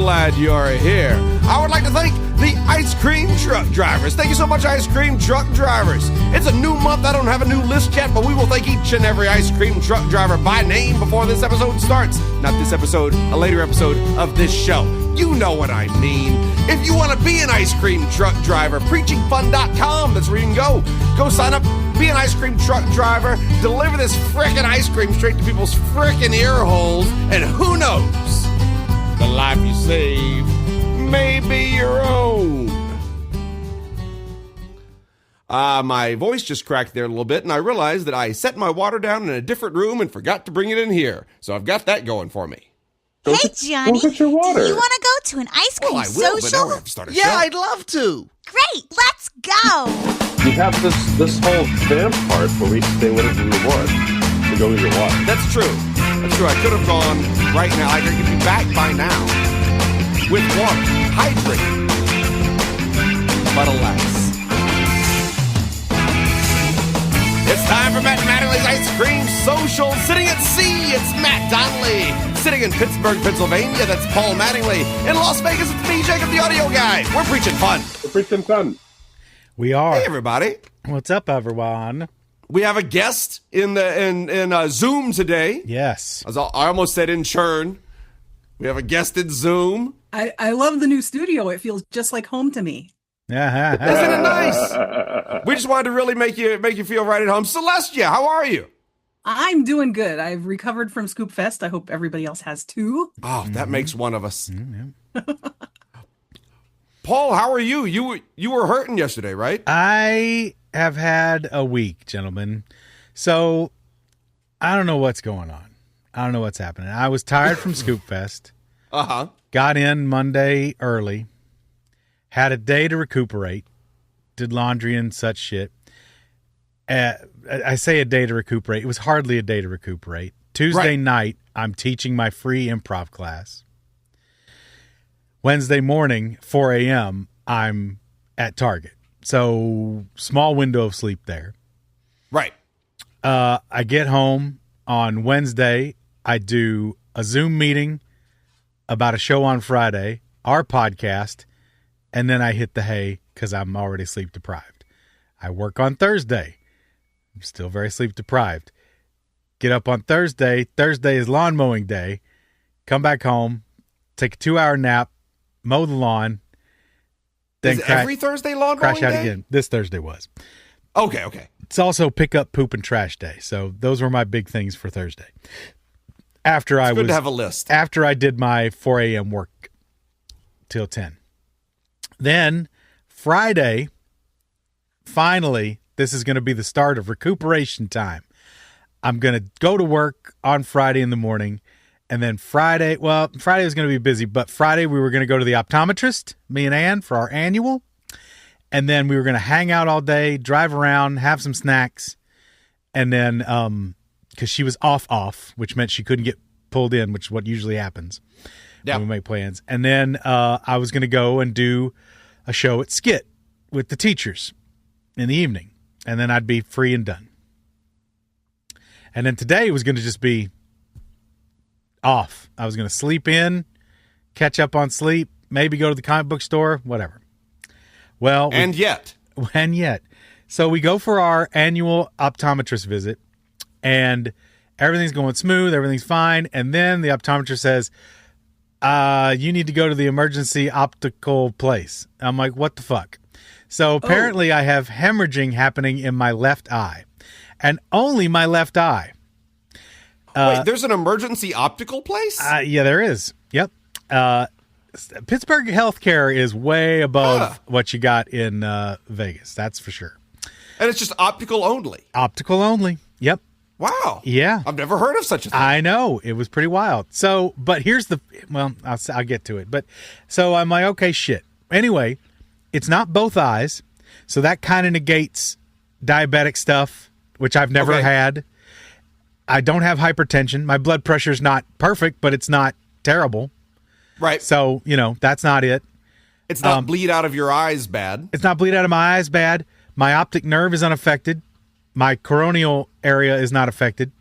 glad you're here. I would like to thank the ice cream truck drivers. Thank you so much, ice cream truck drivers. It's a new month. I don't have a new list yet, but we will thank each and every ice cream truck driver by name before this episode starts. Not this episode, a later episode of this show. You know what I mean. If you want to be an ice cream truck driver, preachingfun.com, that's where you can go. Go sign up, be an ice cream truck driver, deliver this frickin' ice cream straight to people's frickin' ear holes, and who knows? The life you save may be your own. My voice just cracked there a little bit, and I realized that I set my water down in a different room and forgot to bring it in here. So I've got that going for me. Hey, Johnny, go get your water. do you want to go to an ice cream Well, I will, but now social? we have to start a Yeah, show. I'd love to. Great, let's go. You have this whole vamp part where we say whatever we want to go get your water. That's true. That's true. I could have gone right now. I could be back by now with water, hydrated. But alas. It's time for Matt Mattingly's Ice Cream Social. Sitting at C, it's Matt Donnelly. Sitting in Pittsburgh, Pennsylvania, that's Paul Mattingly. In Las Vegas, it's me, Jacob, the audio guy. We're preaching fun. We're preaching fun. We are. Hey, everybody. What's up, everyone? We have a guest in Zoom today. Yes. I almost said in churn. We have a guest in Zoom. I love the new studio. It feels just like home to me. Isn't it nice? We just wanted to really make you feel right at home. Celestia, how are you? I'm doing good. I've recovered from Scoopfest. I hope everybody else has too. Oh, that makes one of us. Paul, how are you? You were hurting yesterday, right? I have had a week, gentlemen. So I don't know what's going on. I don't know what's happening. I was tired from Scoopfest. Uh-huh. Got in Monday early. Had a day to recuperate. Did laundry and such shit. I say a day to recuperate. It was hardly a day to recuperate. Tuesday night, I'm teaching my free improv class. Wednesday morning, 4 a.m., I'm at Target. So, small window of sleep there. Right. I get home on Wednesday. I do a Zoom meeting about a show on Friday, our podcast, and then I hit the hay because I'm already sleep deprived. I work on Thursday. I'm still very sleep deprived. Get up on Thursday. Thursday is lawn mowing day. Come back home, take a 2-hour nap, mow the lawn. Then Is it every Thursday lawn crash mowing out day? again. This Thursday was. Okay. It's also pick up, poop, and trash day. So those were my big things for Thursday. After It's good to have a list. After I did my 4 a.m. work till 10. Then Friday, finally, this is going to be the start of recuperation time. I'm going to go to work on Friday in the morning. And then Friday was going to be busy, but Friday we were going to go to the optometrist, me and Ann, for our annual. And then we were going to hang out all day, drive around, have some snacks. And then, because she was off, which meant she couldn't get pulled in, which is what usually happens when we make plans. And then I was going to go and do a show at Skit with the teachers in the evening. And then I'd be free and done. And then today was going to just be off. I was going to sleep in, catch up on sleep, maybe go to the comic book store, whatever. Well, And yet. So we go for our annual optometrist visit, and everything's going smooth, everything's fine. And then the optometrist says, you need to go to the emergency optical place. I'm like, what the fuck? So apparently I have hemorrhaging happening in my left eye, and only my left eye. Wait, there's an emergency optical place? Yeah, there is. Yep. Pittsburgh healthcare is way above what you got in Vegas. That's for sure. And it's just optical only. Optical only. Yep. Wow. Yeah. I've never heard of such a thing. I know. It was pretty wild. So, but here's I'll get to it. But so I'm like, okay, shit. Anyway, it's not both eyes. So that kind of negates diabetic stuff, which I've never had. I don't have hypertension. My blood pressure's not perfect, but it's not terrible. Right. So, that's not it. It's not bleed out of your eyes bad. It's not bleed out of my eyes bad. My optic nerve is unaffected. My corneal area is not affected.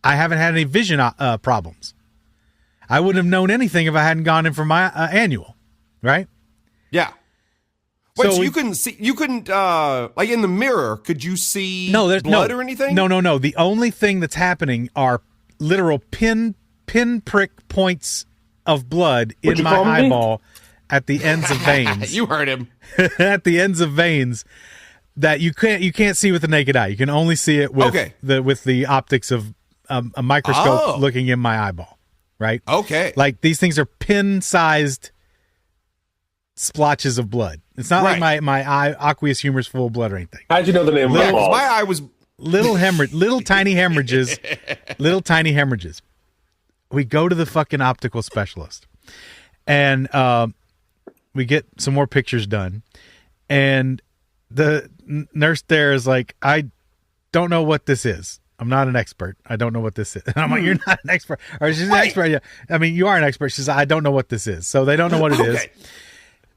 I haven't had any vision problems. I wouldn't have known anything if I hadn't gone in for my annual, right? Yeah. Wait, So so we- you couldn't see? You couldn't like in the mirror? Could you see There's blood or anything? No. The only thing that's happening are literal pinprick points of blood What'd in you my call me? eyeball at the ends of veins. You heard him. At the ends of veins that you can't see with the naked eye. You can only see it with Okay. the optics of a microscope Oh. looking in my eyeball, right? Okay. Like these things are pin-sized splotches of blood. It's not Right. like my eye aqueous humor is full of blood or anything. How'd you know the name of Yeah, the 'cause ball? my eye was. Little tiny hemorrhages. Little tiny hemorrhages. We go to the fucking optical specialist, and we get some more pictures done, and the nurse there is like, I don't know what this is. I'm not an expert. I don't know what this is. And I'm like, you're not an expert. Or she's an expert. Yeah. I mean, you are an expert. She says, I don't know what this is. So they don't know what it is. Okay.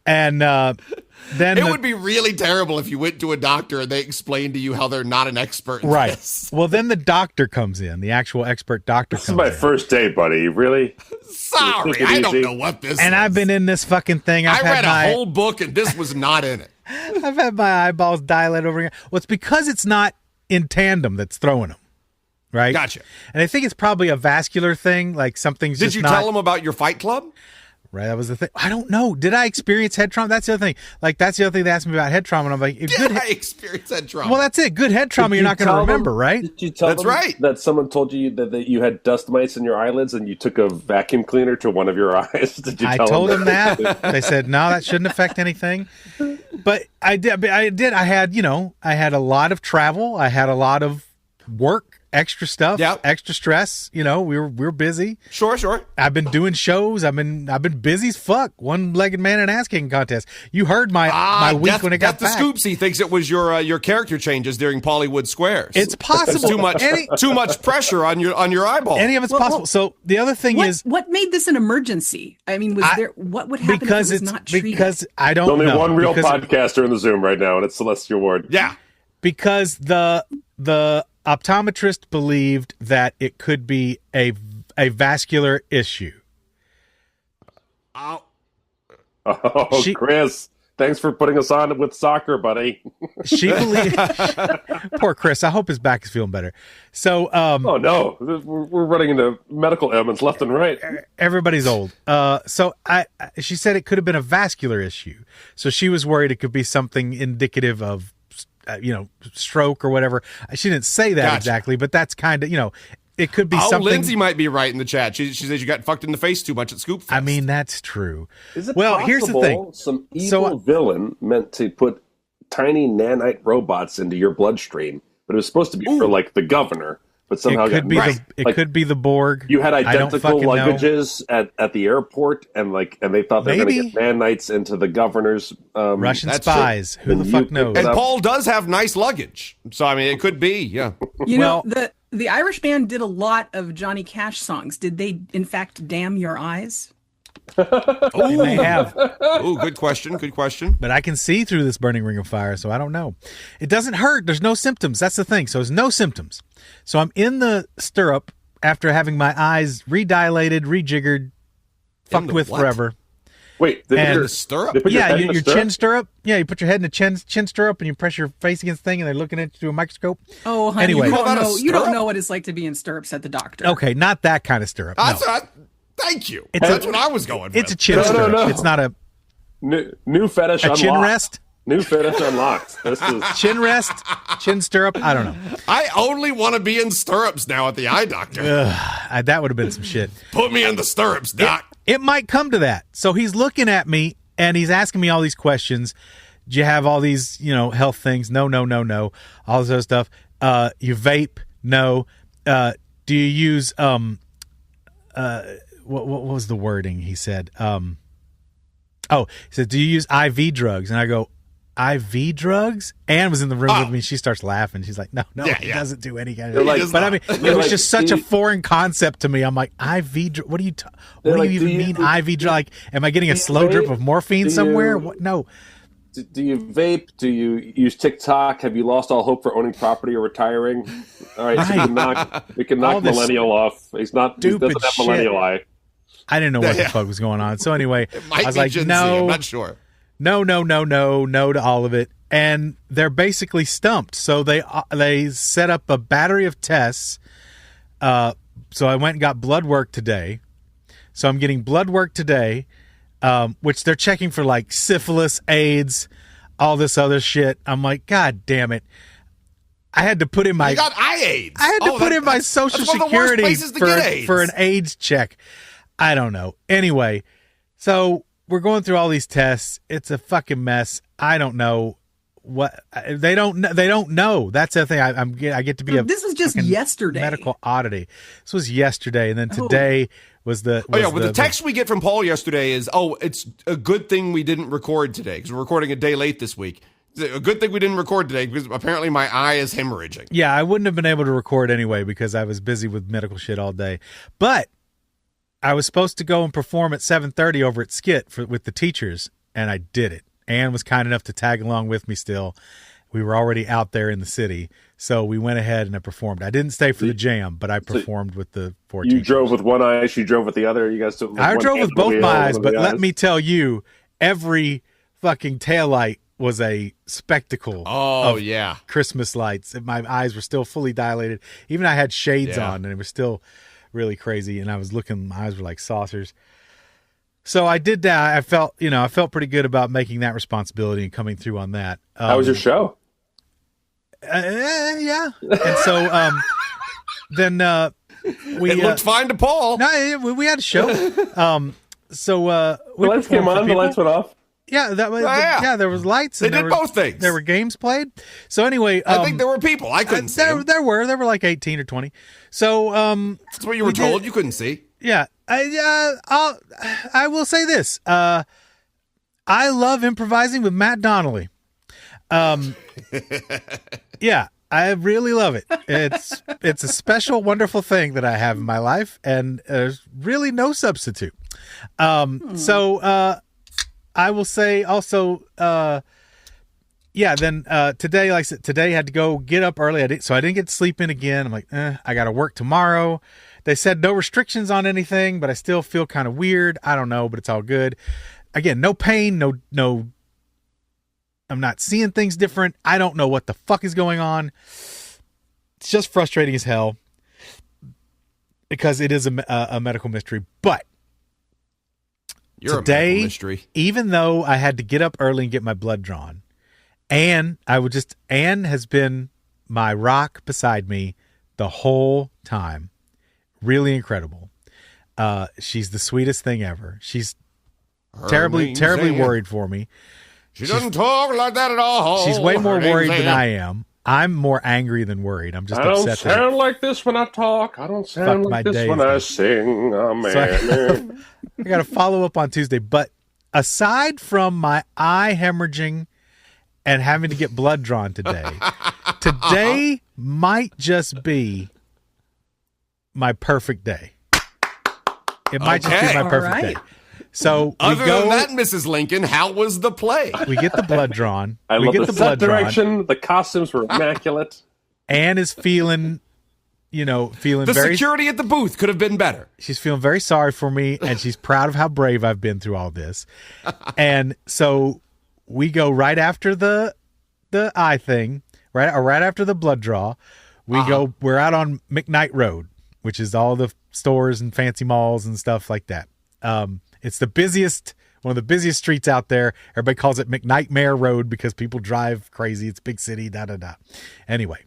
And then It would be really terrible if you went to a doctor and they explained to you how they're not an expert in right. this. Well, then the doctor comes in, the actual expert doctor This is comes my in. first day, buddy. Really? Sorry, Take it I don't easy. know what this is. And I've been in this fucking thing. I read a whole book and this was not in it. I've had my eyeballs dilate over again. Well, it's because it's not in tandem that's throwing them, right? Gotcha. And I think it's probably a vascular thing, like something's Did just you not... tell them about your fight club? Right, that was the thing. I don't know. Did I experience head trauma? That's the other thing. Like, that's the other thing they asked me about head trauma, and I'm like, Did good I experience that trauma? well, that's it. Good head trauma, you're not going to remember, right? Did you tell That's them right. that someone told you that you had dust mites in your eyelids and you took a vacuum cleaner to one of your eyes? Did you I tell told them them that. They said, no, that shouldn't affect anything. But I did. I had, I had a lot of travel. I had a lot of work, extra stuff, Yep. extra stress. We were busy. Sure. I've been doing shows. I've been busy as fuck. One-legged man in an ass kicking contest. You heard my week Death, when it got Death back. the Scoopsy thinks it was your character changes during Pollywood Squares. It's possible. Too much too much pressure on your eyeball. Any of it's possible. So the other thing is What made this an emergency? I mean, what would happen because if it was it's not treated? because I don't There's only know. one real because, podcaster in the Zoom right now, and it's Celestia Ward. yeah. because the optometrist believed that it could be a vascular issue. Oh, Oh, She- Chris, thanks for putting us on with soccer, buddy. She believed. Poor Chris. I hope his back is feeling better. So Oh no, we're running into medical ailments left and right. everybody's old. So she said it could have been a vascular issue. So she was worried it could be something indicative of, stroke or whatever. She didn't say that Gotcha. exactly, but that's kind of, it could be something. Lindsay might be right in the chat. She says you got fucked in the face too much at Scoopfest. I mean, that's true. Is it Well, possible here's the thing. some evil So- villain meant to put tiny nanite robots into your bloodstream, but it was supposed to be for like the governor, but somehow It could got be mixed. it Like, could be the Borg. you had I don't identical fucking know. luggages at the airport, and they thought they were going to Maybe. get nanites into the governor's Russian That's spies. Who the And fuck you knows? and up. Paul does have nice luggage, so I mean it could be. Yeah. You know, the Irish band did a lot of Johnny Cash songs. Did they, in fact, damn your eyes? They may have. Oh, good question. Good question. But I can see through this burning ring of fire, so I don't know. It doesn't hurt. There's no symptoms. That's the thing. So there's no symptoms. So I'm in the stirrup after having my eyes redilated, rejiggered, fucked the with what? forever. Wait, they And- put your, The stirrup? they put your Yeah, head in a your stirrup? chin stirrup. Yeah, you put your head in a chin stirrup and you press your face against the thing and they're looking at you through a microscope. Oh, honey, Anyway. you, Call that don't a know, you don't stirrup? know what it's like to be in stirrups at the doctor. Okay, not that kind of stirrup. No. Thank you. It's That's a- what I was going It's a with. chin No, no, stirrup. no. It's not a New fetish unlocked. chin rest. New fetish unlocked. This is Chin rest, chin stirrup. I don't know. I only want to be in stirrups now at the eye doctor. That would have been some shit. Put me in the stirrups, Doc. It might come to that. So he's looking at me and he's asking me all these questions. Do you have all these, health things? No. All this other stuff. You vape? No. Do you use what was the wording? He said. He said, do you use IV drugs? And I go, IV drugs? Anne was in the room with me. She starts laughing. She's like, no, Yeah, he yeah. doesn't do any kind They're of. like- But I mean, it They're was like, just such a "See?" foreign concept to me. I'm like, IV. What do you? They're What do like, you "Do even you- mean IV drug? Like, am I getting a do you slow drip vape? of morphine Do somewhere? you- What? No. Do you vape? Do you use TikTok? Have you lost all hope for owning property or retiring? All right, so we can knock All this millennial off. He doesn't stupid have millennial eye. I didn't know what the fuck was going on. So anyway, Might I was be like, Gen Z, no, I'm not sure. no to all of it. And they're basically stumped. So they set up a battery of tests. So I went and got blood work today. So I'm getting blood work today, which they're checking for like syphilis, AIDS, all this other shit. I'm like, God damn it. I had to put in my... You got eye AIDS. I had to put in my Social that's one of the worst Security places to get AIDS. for an AIDS check. I don't know. Anyway, so we're going through all these tests. It's a fucking mess. I don't know what they don't know. That's the thing. I get to be This was just yesterday. Medical oddity. This was yesterday, and then today was the. The text we get from Paul yesterday is, it's a good thing we didn't record today because we're recording a day late this week. It's a good thing we didn't record today because apparently my eye is hemorrhaging. Yeah, I wouldn't have been able to record anyway because I was busy with medical shit all day. But I was supposed to go and perform at 7:30 over at Skit with the teachers, and I did it. Ann was kind enough to tag along with me still. We were already out there in the city, so we went ahead and I performed. I didn't stay for the jam, but I performed with the 4 teachers. You drove with one eye, she drove with the other. You guys took I drove with both my eyes, but let me tell you, every fucking taillight was a spectacle. Oh, yeah. Christmas lights. My eyes were still fully dilated. Even I had shades on, and it was still really crazy, and I was looking, my eyes were like saucers. So I did that. I felt pretty good about making that responsibility and coming through on that. How was your show? Yeah. And so then we it looked fine to Paul. No, we had a show. So the lights came on, the lights went off. Yeah, that was there was lights. They did both things. There were games played. So anyway, I think there were people. I couldn't see them. There were like 18 or 20. So that's what you were told. You couldn't see. Yeah, I will say this. I love improvising with Matt Donnelly. Yeah, I really love it. It's a special, wonderful thing that I have in my life, and there's really no substitute. So I will say also, then today, like I said, today I had to go get up early. So I didn't get to sleep in again. I'm like, I got to work tomorrow. They said no restrictions on anything, but I still feel kind of weird. I don't know, but it's all good. Again, no pain, no. I'm not seeing things different. I don't know what the fuck is going on. It's just frustrating as hell because it is a medical mystery. But today, a medical mystery. Even though I had to get up early and get my blood drawn, Anne has been my rock beside me the whole time. Really incredible. She's the sweetest thing ever. She's terribly worried for me. She doesn't talk like that at all. She's way more worried than I am. I'm more angry than worried. I'm just upset. I don't sound like this when I talk. I don't sound like this when I sing. Oh, man. So I got to follow up on Tuesday. But aside from my eye hemorrhaging and having to get blood drawn today might just be my perfect day. It might just be my perfect day. So other than that, Mrs. Lincoln, how was the play? We get the blood drawn. I love the set direction. The costumes were immaculate. Anne is feeling the security at the booth could have been better. She's feeling very sorry for me, and she's proud of how brave I've been through all this. And so we go right after the eye thing, right after the blood draw. We're out on McKnight Road, which is all the stores and fancy malls and stuff like that. It's one of the busiest streets out there. Everybody calls it McNightmare Road because people drive crazy. It's a big city, da-da-da. Anyway,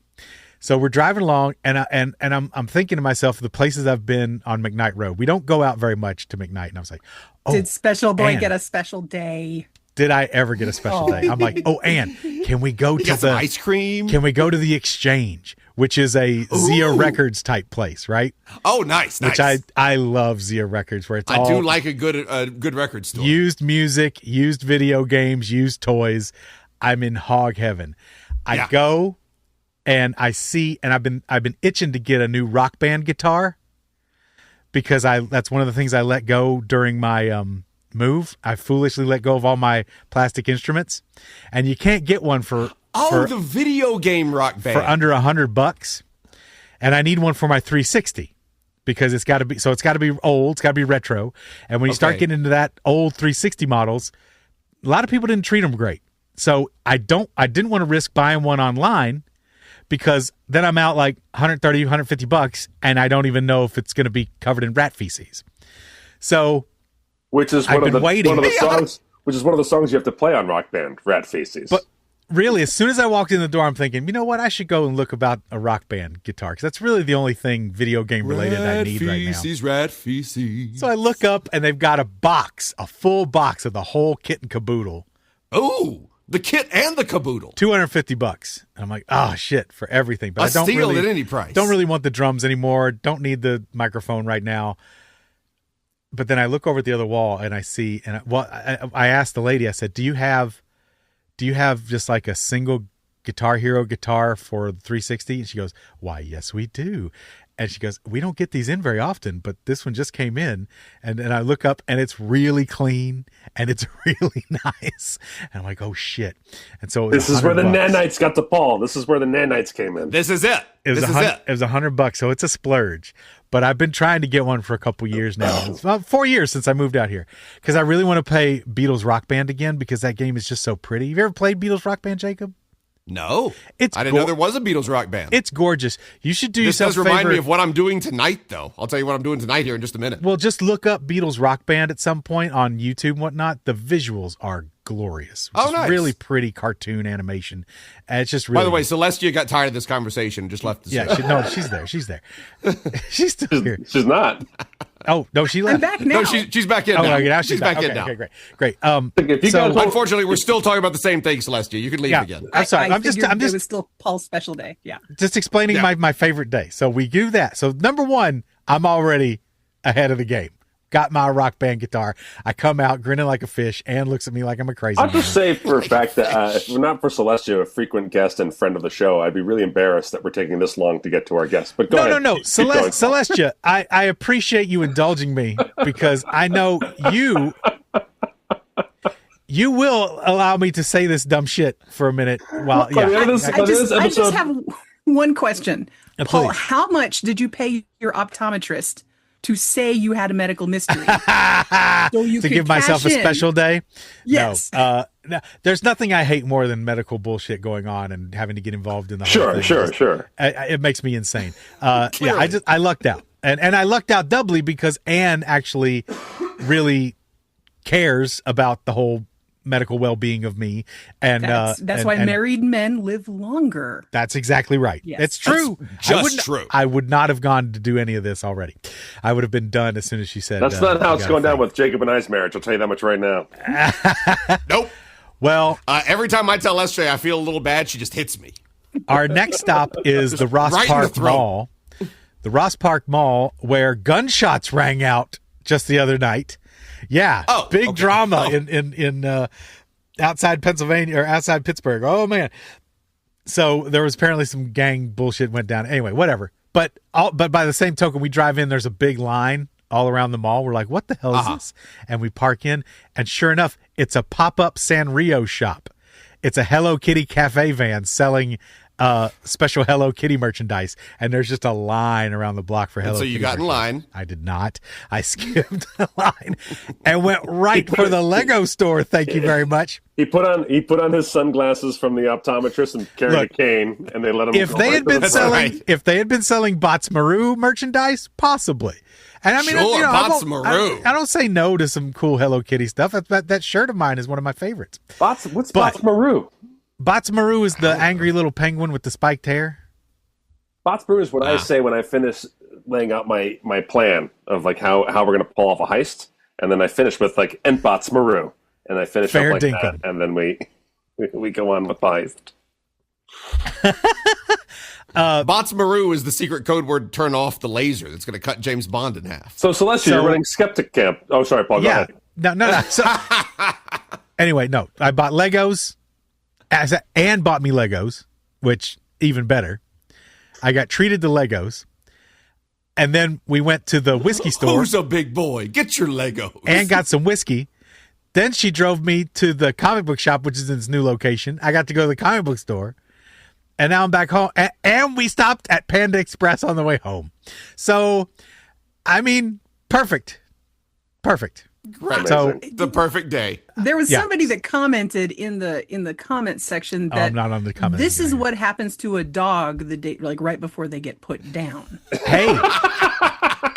so we're driving along, and I'm thinking to myself, the places I've been on McKnight Road. We don't go out very much to McKnight, and I was like, did Special Boy get a special day? Did I ever get a special day? I'm like, Ann, can we go to the ice cream? Can we go to the Exchange, which is a Zia Records type place, right? Oh, nice. Which I love Zia Records, where I do like a good record store. Used music, used video games, used toys. I'm in hog heaven. I go and I see, and I've been itching to get a new Rock Band guitar because that's one of the things I let go during my move. I foolishly let go of all my plastic instruments, and you can't get one for the video game Rock Band for under $100, and I need one for my 360. because it's got to be old, it's got to be retro. And when you start getting into that old 360 models, a lot of people didn't treat them great. So I didn't want to risk buying one online because then I'm out like $130, $150 and I don't even know if it's going to be covered in rat feces. So which is one of the songs you have to play on Rock Band, Rat Feces. But really, as soon as I walked in the door, I'm thinking, you know what? I should go and look about a Rock Band guitar because that's really the only thing video game related I need right now. Rat feces. So I look up and they've got a full box of the whole kit and caboodle. Oh, the kit and the caboodle. $250. I'm like, oh shit, for everything. But I don't steal really at any price. Don't really want the drums anymore. Don't need the microphone right now. But then I look over at the other wall and I see, and I asked the lady, I said, do you have just like a single Guitar Hero guitar for the 360? And she goes, why, yes, we do. And she goes, we don't get these in very often, but this one just came in. And I look up and it's really clean and it's really nice. And I'm like, oh shit. And so this is where the nanites got to Paul. This is where the nanites came in. This is it. It was $100. So it's a splurge. But I've been trying to get one for a couple years now. It's about 4 years since I moved out here because I really want to play Beatles Rock Band again because that game is just so pretty. Have you ever played Beatles Rock Band, Jacob? No, I didn't know there was a Beatles Rock Band. It's gorgeous. You should do yourself a favor. This does remind me of what I'm doing tonight, though. I'll tell you what I'm doing tonight here in just a minute. Well, just look up Beatles Rock Band at some point on YouTube and whatnot. The visuals are glorious. Nice. Really pretty cartoon animation. And it's just really. By the way, Celestia got tired of this conversation and just left the she's there. She's there. She's still here. She's not. Oh, no, she left. I'm back now. No, she's back in now. Now she's back in now. Okay, great. Unfortunately, we're still talking about the same thing, Celestia. You can leave again. I'm sorry. I'm just. It was still Paul's special day. Yeah. Just explaining my favorite day. So we do that. So number one, I'm already ahead of the game. Got my Rock Band guitar. I come out grinning like a fish and looks at me like I'm a crazy man. I'll just say for a fact that if we're not for Celestia, a frequent guest and friend of the show, I'd be really embarrassed that we're taking this long to get to our guests. But go ahead. No. Celestia, I appreciate you indulging me because I know you will allow me to say this dumb shit for a minute. While I just have one question. Paul, please. how much did you pay your optometrist to say you had a medical mystery? So you to give myself a special day? Yes. No, there's nothing I hate more than medical bullshit going on and having to get involved in the whole thing. Sure. It makes me insane. I lucked out. And I lucked out doubly because Anne actually really cares about the whole medical well-being of me, and that's why married men live longer. That's exactly right. Yes. It's true. True. I would not have gone to do any of this already. I would have been done as soon as she said. That's not how it's going down with Jacob and I's marriage. I'll tell you that much right now. Nope. Well, every time I tell SJ I feel a little bad, she just hits me. Our next stop is the Ross Park Mall. The Ross Park Mall, where gunshots rang out just the other night. Yeah, big drama in outside Pennsylvania or outside Pittsburgh. Oh man! So there was apparently some gang bullshit went down. Anyway, whatever. But by the same token, we drive in. There's a big line all around the mall. We're like, what the hell is this? And we park in, and sure enough, it's a pop-up Sanrio shop. It's a Hello Kitty cafe van selling special Hello Kitty merchandise, and there's just a line around the block for Hello Kitty. So you got in line. I did not. I skipped the line and went right for the Lego store. Thank you very much. He put on his sunglasses from the optometrist and carried a cane, and they let him. If they had been selling Bots Maru merchandise, possibly. And I mean, Bots Maru. I don't say no to some cool Hello Kitty stuff. That shirt of mine is one of my favorites. What's Bots Maru? Bots Maru is the angry little penguin with the spiked hair. Bots Maru is what I say when I finish laying out my plan of like how we're going to pull off a heist, and then I finish with like and Bots Maru, and I finish Fair up like dinkum. that, and then we go on with the heist. Bots Maru is the secret code word to turn off the laser that's going to cut James Bond in half. So Celestia, you're running Skepticamp. Oh, sorry, Paul. Go ahead. No. So, anyway, no. I bought Legos. Anne bought me Legos, which even better. I got treated to Legos. And then we went to the whiskey store. Who's a big boy? Get your Legos. And got some whiskey. Then she drove me to the comic book shop, which is in its new location. I got to go to the comic book store. And now I'm back home. And we stopped at Panda Express on the way home. So I mean, perfect. Great. So The perfect day. There was Yeah. somebody that commented in the comment section oh, that I'm not on the comment. this is what happens to a dog the day, like right before they get put down. Hey,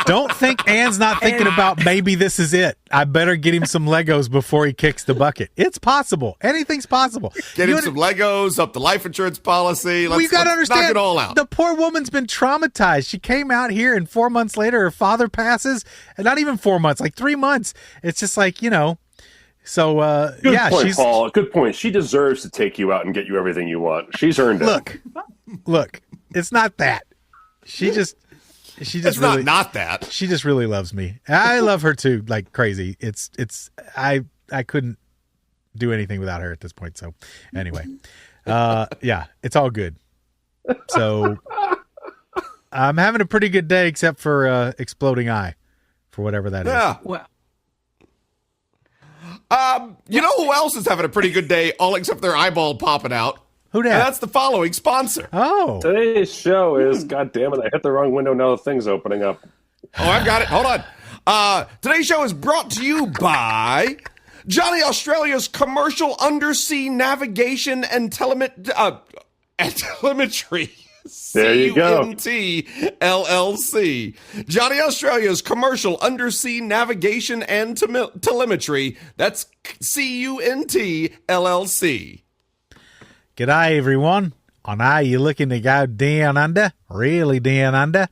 don't think Ann's not thinking about maybe this is it. I better get him some Legos before he kicks the bucket. It's possible. Anything's possible. Get him some Legos, up the life insurance policy. You got to let's understand, knock it all out. the poor woman's been traumatized. She came out here, and 4 months later, her father passes, and not even 4 months, like 3 months. It's just like, So, Good point, she's Paul. Good point. She deserves to take you out and get you everything you want. She's earned it. Look. It's not that. She just It's really, not that. She just really loves me. I love her too, like crazy. I couldn't do anything without her at this point. So, anyway, yeah, it's all good. So, I'm having a pretty good day, except for exploding eye, for whatever that is. Yeah. Well, You know who else is having a pretty good day, all except their eyeball popping out? Who And dat? that's the following sponsor. Oh, Today's show is, God damn it, I hit the wrong window. Now the thing's opening up. Oh, I've got it. Hold on. Today's show is brought to you by Johnny Australia's commercial undersea navigation and telemetry. There you go. CUNT LLC. Johnny Australia's commercial undersea navigation and telemetry. That's CUNT LLC. g'day everyone. I know you're looking to go down under, really down under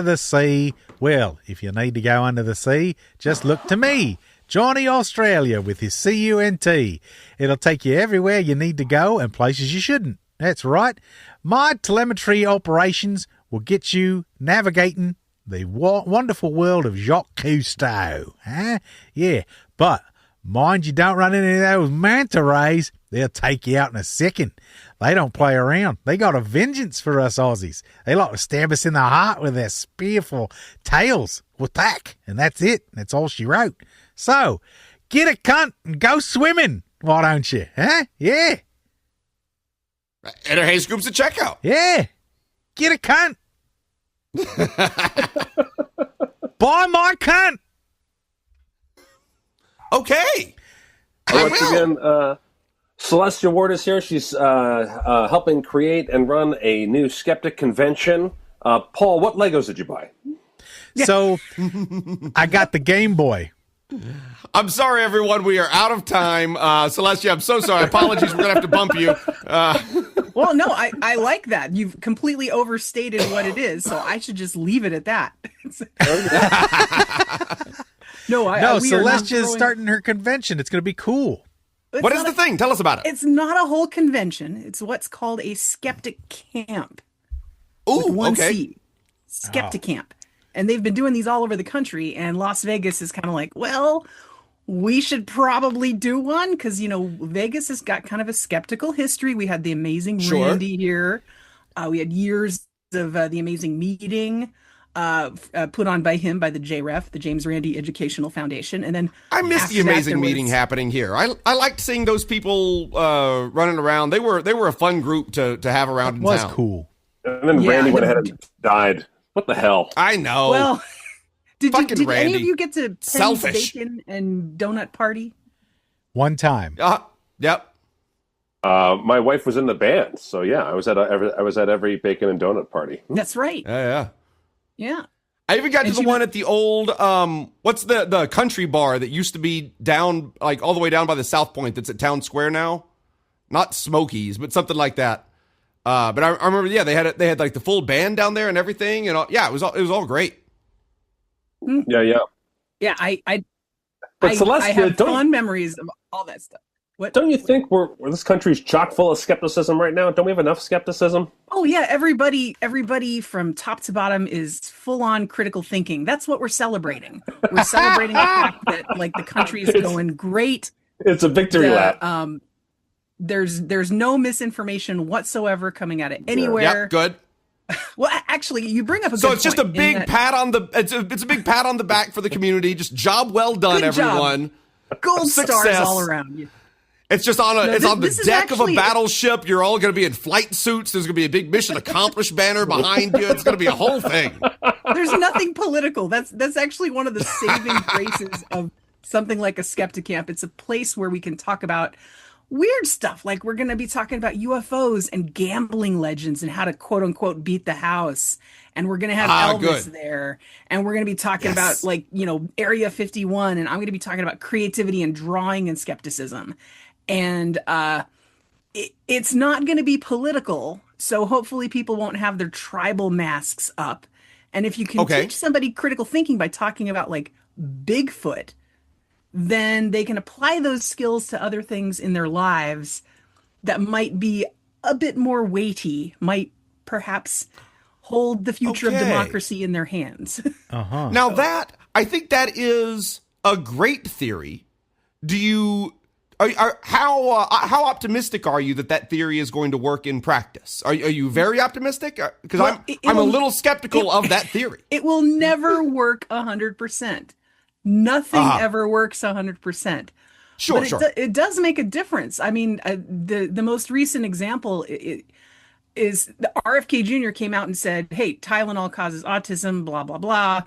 the sea. Well, if you need to go under the sea, just look to me, Johnny Australia, with his CUNT. It'll take you everywhere you need to go and places you shouldn't. That's right. My telemetry operations will get you navigating the wonderful world of Jacques Cousteau. Huh? Yeah, but mind you don't run into those manta rays. They'll take you out in a second. They don't play around. They got a vengeance for us Aussies. They like to stab us in the heart with their spearful tails. Whack, and that's it. That's all she wrote. So, get a cunt and go swimming. Why don't you? Huh? Yeah. Enter Hey Scoops at checkout. Yeah. Get a cunt. Buy my cunt. Okay. I Once will. again, Celestia Ward is here. She's helping create and run a new skeptic convention. Paul, what Legos did you buy? So, I got the Game Boy. I'm sorry, everyone. We are out of time. Celestia, I'm so sorry. Apologies. We're going to have to bump you. well, no, I like that. You've completely overstated what it is, so I should just leave it at that. No, we are not Celestia is throwing- starting her convention. It's going to be cool. It's What is not the thing? Tell us about it. It's not a whole convention. It's what's called a skeptic camp. Ooh, One okay. C. Skepticamp. And they've been doing these all over the country, and Las Vegas is kind of like, well, we should probably do one because, Vegas has got kind of a skeptical history. We had the amazing Sure. Randy here. We had years of the amazing meeting put on by him, by the JREF, the James Randi Educational Foundation. And then I missed after the that, amazing there meeting was- happening here. I liked seeing those people running around. They were a fun group to have around in It was town. cool. And then Yeah, Randy went the- ahead and died. What the hell? I know. Well, did Fucking any Randy. of you get to Penny's Selfish. Bacon and Donut Party? One time. Yep. My wife was in the band, so yeah, I was at every bacon and donut party. That's right. Yeah. Yeah. I even got to And the she one was- at the old what's the country bar that used to be down like all the way down by the South Point that's at Town Square now? Not Smokies, but something like that. But I remember, yeah, they had like the full band down there and everything, and all, yeah, it was all great. Yeah. Yeah, I But I Celestia, have don't fond memories of all that stuff. What? don't you think we're this country's chock full of skepticism right now? Don't we have enough skepticism? Oh yeah, everybody from top to bottom is full on critical thinking. That's what we're celebrating. We're celebrating the fact that like the country is going great. It's a victory lap. There's no misinformation whatsoever coming at it anywhere. Yep, good. Well, actually, you bring up a So good it's just a point in big that pat on the it's a big pat on the back for the community. Just job well done, Good job. everyone. gold success. stars all around you. It's just on No, it's on the this is deck of a actually- battleship. You're all going to be in flight suits. There's going to be a big mission accomplished banner behind you. It's going to be a whole thing. There's nothing political. That's actually one of the saving graces of something like a Skepticamp. It's a place where we can talk about weird stuff. Like we're going to be talking about UFOs and gambling legends and how to quote unquote beat the house. And we're going to have Elvis good. there. And we're going to be talking Yes. about Area 51. And I'm going to be talking about creativity and drawing and skepticism. And it's not going to be political. So hopefully people won't have their tribal masks up. And if you can teach somebody critical thinking by talking about like Bigfoot, then they can apply those skills to other things in their lives that might be a bit more weighty, might perhaps hold the future of democracy in their hands. Now I think that is a great theory. Do you? How optimistic are you that theory is going to work in practice? Are you very optimistic? Because I'm a little skeptical of that theory. It will never work 100%. Nothing ever works 100%. Sure, but sure. It does make a difference. I mean, the most recent example is the RFK Jr. came out and said, "Hey, Tylenol causes autism." Blah blah blah.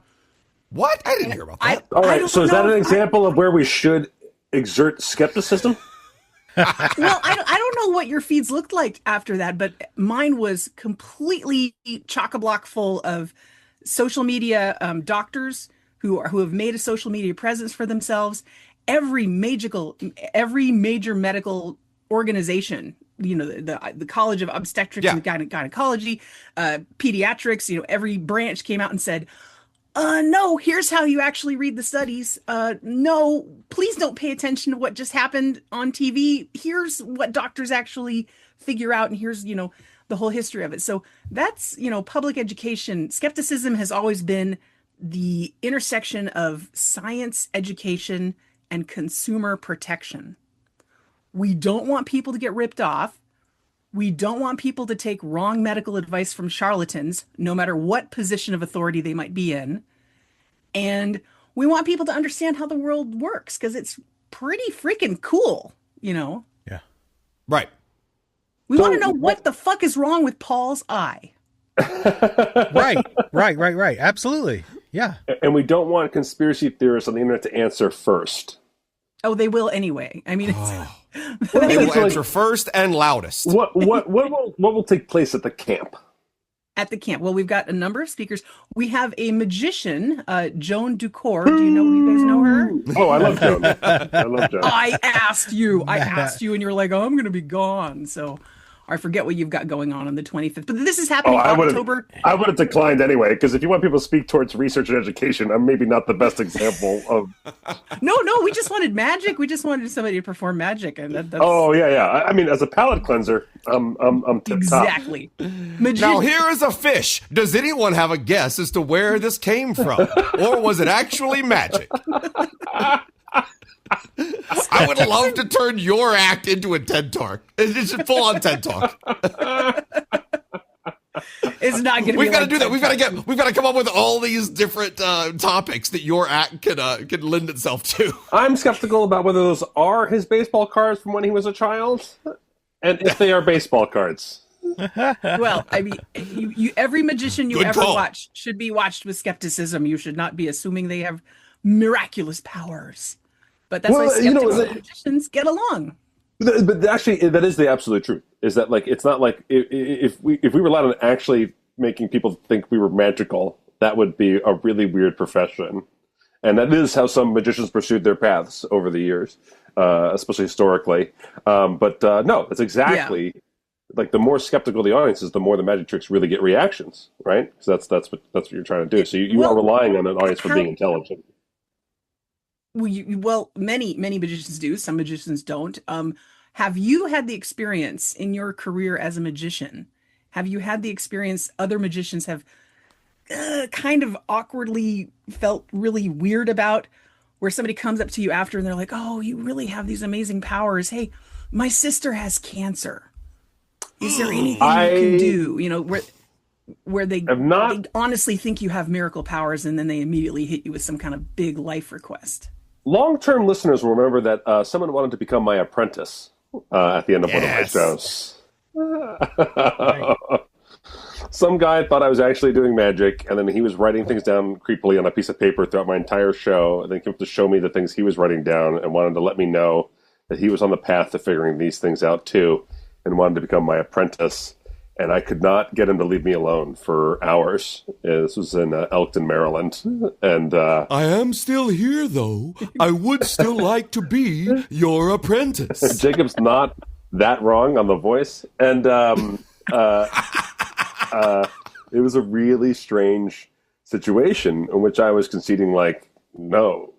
What? I didn't hear about that. All right, so is that an example of where we should exert skepticism? Well, I don't know what your feeds looked like after that, but mine was completely chock-a-block full of social media doctors who have made a social media presence for themselves. Every major medical organization, the College of Obstetrics and Gynecology, pediatrics, every branch came out and said, no, here's how you actually read the studies. No, please don't pay attention to what just happened on TV. Here's what doctors actually figure out, and here's, the whole history of it. So that's, public education. Skepticism has always been the intersection of science, education, and consumer protection. We don't want people to get ripped off. We don't want people to take wrong medical advice from charlatans, no matter what position of authority they might be in. And we want people to understand how the world works, because it's pretty freaking cool, Yeah. Right. We want to know what the fuck is wrong with Paul's eye. Right. Absolutely. Yeah. And we don't want conspiracy theorists on the internet to answer first. Oh, they will anyway. I mean, They will answer first and loudest. What will take place at the camp? at the camp. Well, we've got a number of speakers. We have a magician, Joan Ducour. Do you guys know her? Oh, I love Joan. I love Joan. I asked you, and you're like, oh, I'm going to be gone. So I forget what you've got going on the 25th. But this is happening October. I would have declined anyway, because if you want people to speak towards research and education, I'm maybe not the best example of. No, we just wanted magic. We just wanted somebody to perform magic, and that's. Oh yeah. I mean, as a palate cleanser, I'm tip-top. Exactly. Now here is a fish. Does anyone have a guess as to where this came from, or was it actually magic? I would love to turn your act into a TED Talk. It's just full on TED Talk. It's not going to be. We've got to do that. We've got to come up with all these different topics that your act could lend itself to. I'm skeptical about whether those are his baseball cards from when he was a child, and if they are baseball cards. Well, I mean, every magician you Good ever call. watch should be watched with skepticism. You should not be assuming they have miraculous powers. But that's why skeptics and magicians get along. But actually, that is the absolute truth. Is that like it's not like if we relied on actually making people think we were magical, that would be a really weird profession. And that is how some magicians pursued their paths over the years, especially historically. But no, it's exactly like the more skeptical the audience is, the more the magic tricks really get reactions, right? Because that's what you're trying to do. So you are relying on an audience for being intelligent. Well, many magicians do. Some magicians don't. Have you had the experience in your career as a magician? Have you had the experience other magicians have kind of awkwardly felt really weird about, where somebody comes up to you after and they're like, "Oh, you really have these amazing powers. Hey, my sister has cancer. Is there anything you can do?" Where they honestly think you have miracle powers, and then they immediately hit you with some kind of big life request. long-term listeners will remember that someone wanted to become my apprentice at the end of one of my shows. Some guy thought I was actually doing magic, and then he was writing things down creepily on a piece of paper throughout my entire show, and then came up to show me the things he was writing down and wanted to let me know that he was on the path to figuring these things out too, and wanted to become my apprentice. And I could not get him to leave me alone for hours. This was in Elkton, Maryland. And I am still here, though. I would still like to be your apprentice. Jacob's not that wrong on the voice. And it was a really strange situation in which I was conceding, like, no,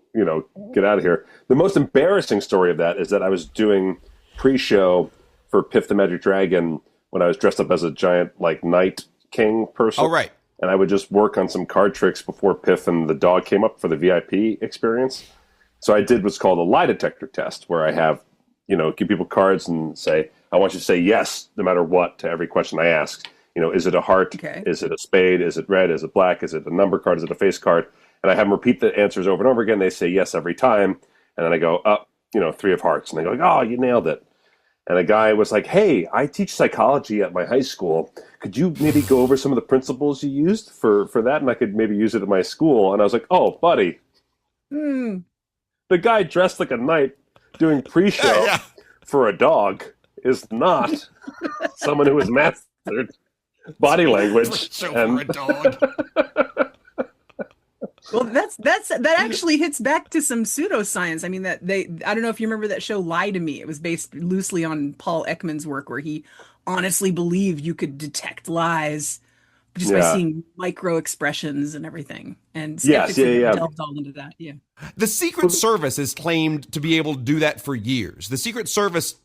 get out of here. The most embarrassing story of that is that I was doing pre-show for Piff the Magic Dragon when I was dressed up as a giant, like, Night King person. Oh, right. And I would just work on some card tricks before Piff and the dog came up for the VIP experience. So I did what's called a lie detector test, where I have, give people cards and say, I want you to say yes, no matter what, to every question I ask. Is it a heart? Okay. Is it a spade? Is it red? Is it black? Is it a number card? Is it a face card? And I have them repeat the answers over and over again. They say yes every time. And then I go, 3 of hearts. And they go, oh, you nailed it. And a guy was like, hey, I teach psychology at my high school. Could you maybe go over some of the principles you used for that? And I could maybe use it at my school. And I was like, oh, buddy. The guy dressed like a knight doing pre-show for a dog is not someone who has mastered body language. For a dog. Well, that actually hits back to some pseudoscience. I mean, I don't know if you remember that show Lie to Me. It was based loosely on Paul Ekman's work, where he honestly believed you could detect lies just by seeing micro expressions and everything. And skepticism delved all into that. Yeah. The Secret Service is claimed to be able to do that for years. The Secret Service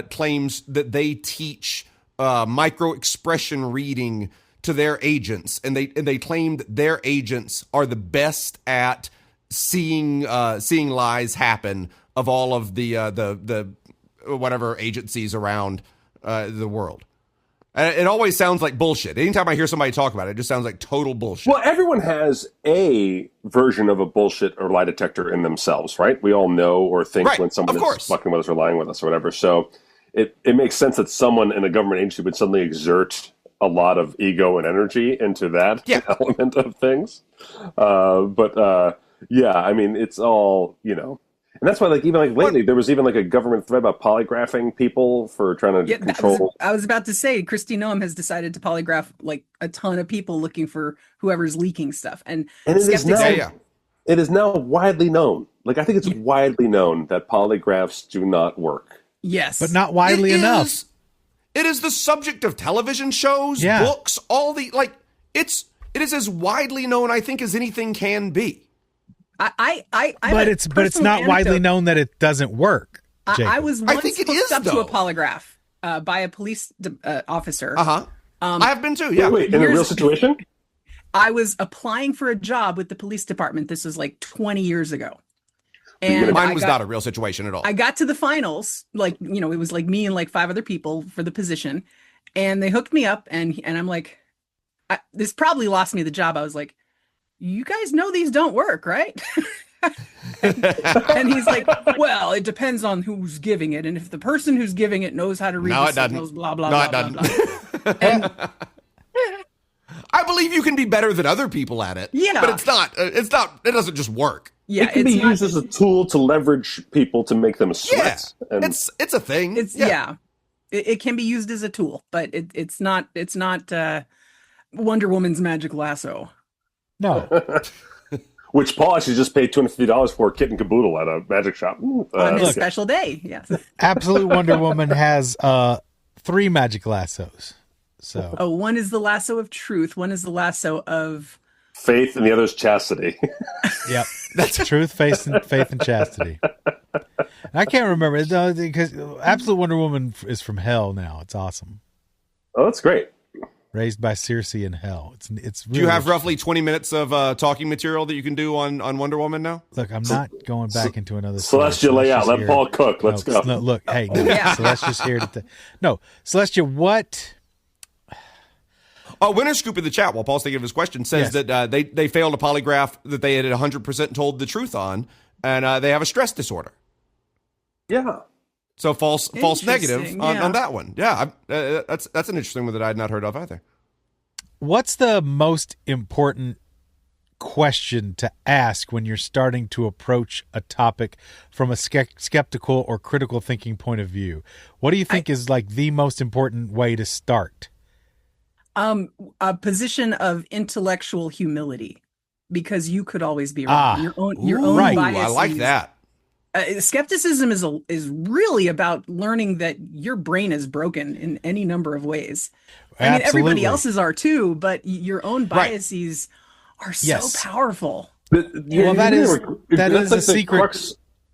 claims that they teach micro expression reading to their agents, and they claimed their agents are the best at seeing lies happen of all of the whatever agencies around the world. And it always sounds like bullshit. Anytime I hear somebody talk about it, it just sounds like total bullshit. Well, everyone has a version of a bullshit or lie detector in themselves, right? We all know or think when someone is fucking with us or lying with us or whatever. So it makes sense that someone in a government agency would suddenly exert a lot of ego and energy into that element of things. I mean, it's all, and that's why, lately, there was even a government threat about polygraphing people for trying to control. I was about to say, Kristi Noem has decided to polygraph a ton of people looking for whoever's leaking stuff. And it is now widely known. I think it's widely known that polygraphs do not work. Yes. But not widely enough. It is the subject of television shows, books, all the it is as widely known, I think, as anything can be. But it's not widely known that it doesn't work. I was once hooked up to a polygraph by a police officer. I have been too. Yeah. Wait, in a real situation? I was applying for a job with the police department. This was 20 years ago. And mine was not a real situation at all. I got to the finals, it was me and 5 other people for the position, and they hooked me up, and I'm like, this probably lost me the job. I was like, you guys know these don't work, right? and he's like, well, it depends on who's giving it, and if the person who's giving it knows how to read the signals, blah, blah, blah, blah, blah. And I believe you can be better than other people at it. Yeah. But it doesn't just work. Yeah, it can be used as a tool to leverage people to make them sweat. Yeah, it's a thing. It can be used as a tool, but it's not Wonder Woman's magic lasso. No. Which Paul actually just paid $250 for Kit and Caboodle at a magic shop. On his special day, yes. Absolute Wonder Woman has 3 magic lassos. So one is the lasso of truth, one is the lasso of faith, and the other is chastity. Yep. That's truth, faith, and chastity. I can't remember because Absolute Wonder Woman is from hell now. It's awesome. Oh, that's great. Raised by Circe in hell. It's. Really do you have roughly 20 minutes of talking material that you can do on Wonder Woman now? Look, I'm not going back into another. Celestia, lay out. Let Paul cook. Let's go. No, look, hey, Celestia's here to. No, Celestia, what? Winter Scoop in the chat, while Paul's thinking of his question, says that they failed a polygraph that they had 100% told the truth on and they have a stress disorder. Yeah. So false negative Interesting, on that one. Yeah, that's an interesting one that I had not heard of either. What's the most important question to ask when you're starting to approach a topic from a skeptical or critical thinking point of view? What do you think is like the most important way to start? A position of intellectual humility, because you could always be wrong. Your own right. biases. I like that. Skepticism is really about learning that your brain is broken in any number of ways. I mean, everybody else's are too, but your own biases are so powerful. Well, that is like a secret. Crux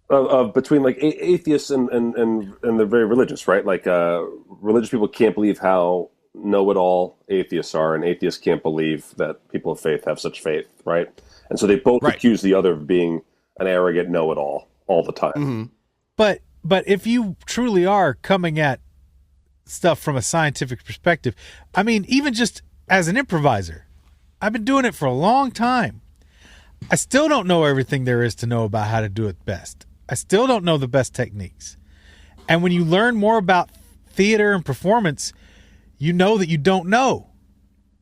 of between like atheists and the very religious, right? Like religious people can't believe how know-it-all atheists are, and atheists can't believe that people of faith have such faith, right? And so they both accuse the other of being an arrogant know-it-all all the time. Mm-hmm. But if you truly are coming at stuff from a scientific perspective, I mean, even just as an improviser, I've been doing it for a long time. I still don't know everything there is to know about how to do it best. I still don't know the best techniques. And when you learn more about theater and performance, you know that you don't know.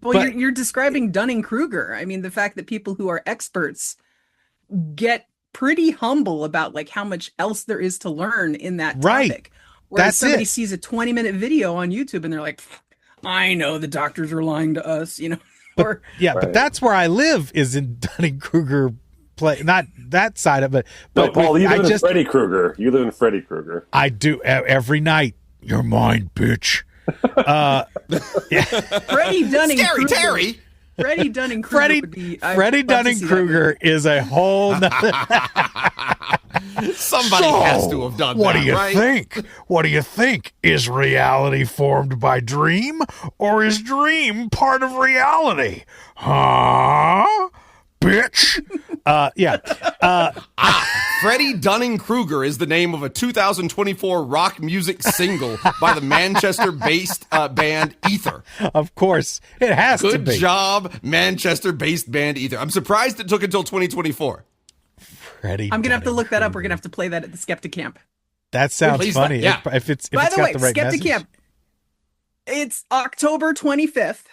Well, you're describing Dunning-Kruger. I mean, the fact that people who are experts get pretty humble about like how much else there is to learn in that topic. Right. Whereas somebody sees a 20-minute video on YouTube and they're like, I know the doctors are lying to us, you know. But that's where I live, is in Dunning-Kruger play, not that side of it. But Paul, you live in Freddy Krueger. You live in Freddy Krueger. I do every night. You're mine, bitch. Freddie Dunning-Kruger. Scary Terry. Freddie Dunning-Kruger. Freddie Dunning-Kruger is a whole nother. Somebody has to have done that. What do you right? think? What do you think? Is reality formed by dream, or is dream part of reality? Huh? Bitch. Freddie Dunning-Kruger is the name of a 2024 rock music single by the Manchester-based band Ether. Of course, it has to be. Good job, Manchester-based band Ether. I'm surprised it took until 2024. Freddie. I'm gonna have to look that up. We're gonna have to play that at the Skepticamp. That sounds funny. Yeah. If it's By the way, got the right Skepticamp. message. It's October 25th.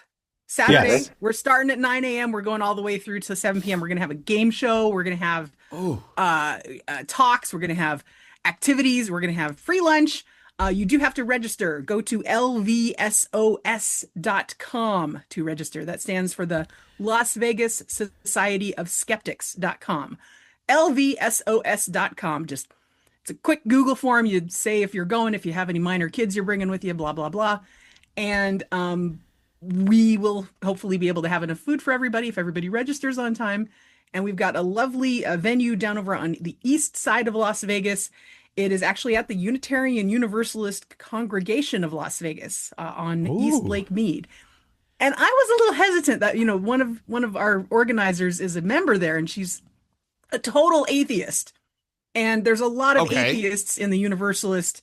Saturday. Yes. We're starting at 9 a.m. We're going all the way through to 7 p.m. We're going to have a game show. We're going to have talks. We're going to have activities. We're going to have free lunch. You do have to register. Go to lvsos.com to register. That stands for the Las Vegas Society of Skeptics.com. lvsos.com. Just, it's a quick Google form. You'd say if you're going, if you have any minor kids you're bringing with you, blah, blah, blah. And we will hopefully be able to have enough food for everybody if everybody registers on time. And we've got a lovely venue down over on the east side of Las Vegas. It is actually at the Unitarian Universalist Congregation of Las Vegas on East Lake Mead. And I was a little hesitant that, you know, one of our organizers is a member there, and she's a total atheist. And there's a lot of atheists in the Universalist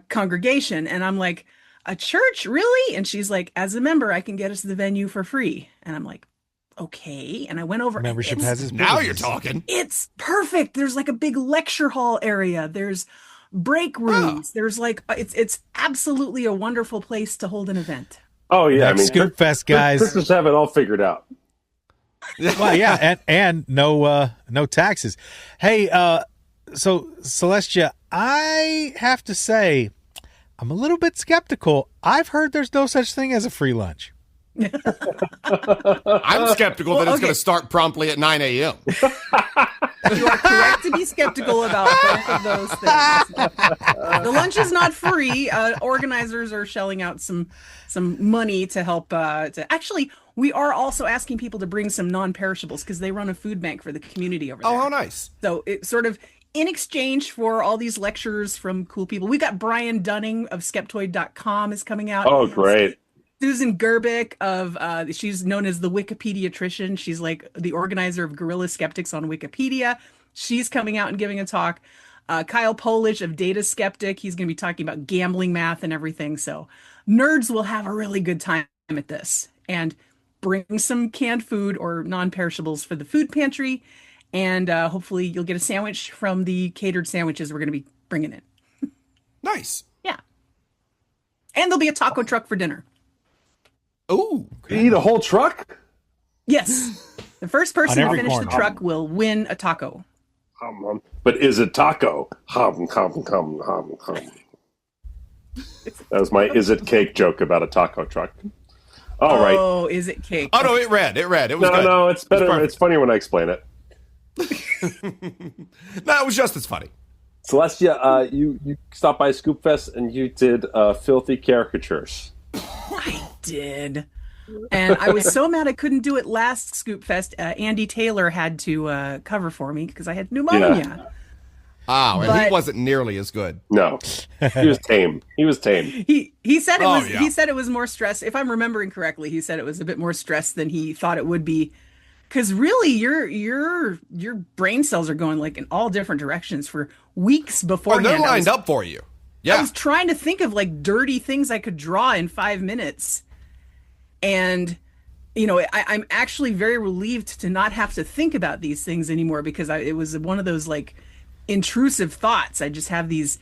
congregation. And I'm like, a church, really? And she's like, as a member, I can get us the venue for free. And I'm like, okay. And I went over. Membership has its Now privileges. you're talking. It's perfect. There's like a big lecture hall area. There's break rooms. There's like, it's absolutely a wonderful place to hold an event. Oh yeah, Scoopfest guys. Christmas have it all figured out. Well, yeah, and no taxes. Hey, so Celestia, I have to say, I'm a little bit skeptical. I've heard there's no such thing as a free lunch. I'm skeptical that it's going to start promptly at 9 a.m. You are correct to be skeptical about both of those things. The lunch is not free. Organizers are shelling out some money to help. Actually, we are also asking people to bring some non-perishables because they run a food bank for the community over there. Oh, how nice. So it's sort of in exchange for all these lectures from cool people. We got Brian Dunning of Skeptoid.com is coming out. Oh, great. Susan Gerbic of, she's known as the Wikipediatrician. She's like the organizer of Guerrilla Skeptics on Wikipedia. She's coming out and giving a talk. Kyle Polish of Data Skeptic. He's going to be talking about gambling math and everything. So nerds will have a really good time at this. And bring some canned food or non-perishables for the food pantry. And hopefully you'll get a sandwich from the catered sandwiches we're going to be bringing in. Nice. Yeah. And there'll be a taco truck for dinner. Ooh. You eat a whole truck? Yes. The first person to every finish corner. the truck will win a taco. But is it taco? Hum, hum, hum, hum, hum. That was my is it cake joke about a taco truck. All right. Oh, is it cake? Oh no, it read. It was No, good. no, it's better. perfect. It's funnier when I explain it. No, it was just as funny. Celestia, you stopped by Scoopfest and you did filthy caricatures. I did. And I was so mad I couldn't do it last Scoopfest. Andy Taylor had to cover for me because I had pneumonia. Oh, and he But- wasn't nearly as good. No, he was tame. He was tame. He said it Oh, was yeah. he said it was more stress. If I'm remembering correctly, he said it was a bit more stress than he thought it would be. Because really, your brain cells are going like in all different directions for weeks Oh, beforehand. they're I lined was- up for you. I Yeah. was trying to think of like dirty things I could draw in 5 minutes. And, I'm actually very relieved to not have to think about these things anymore because it was one of those like intrusive thoughts. I just have these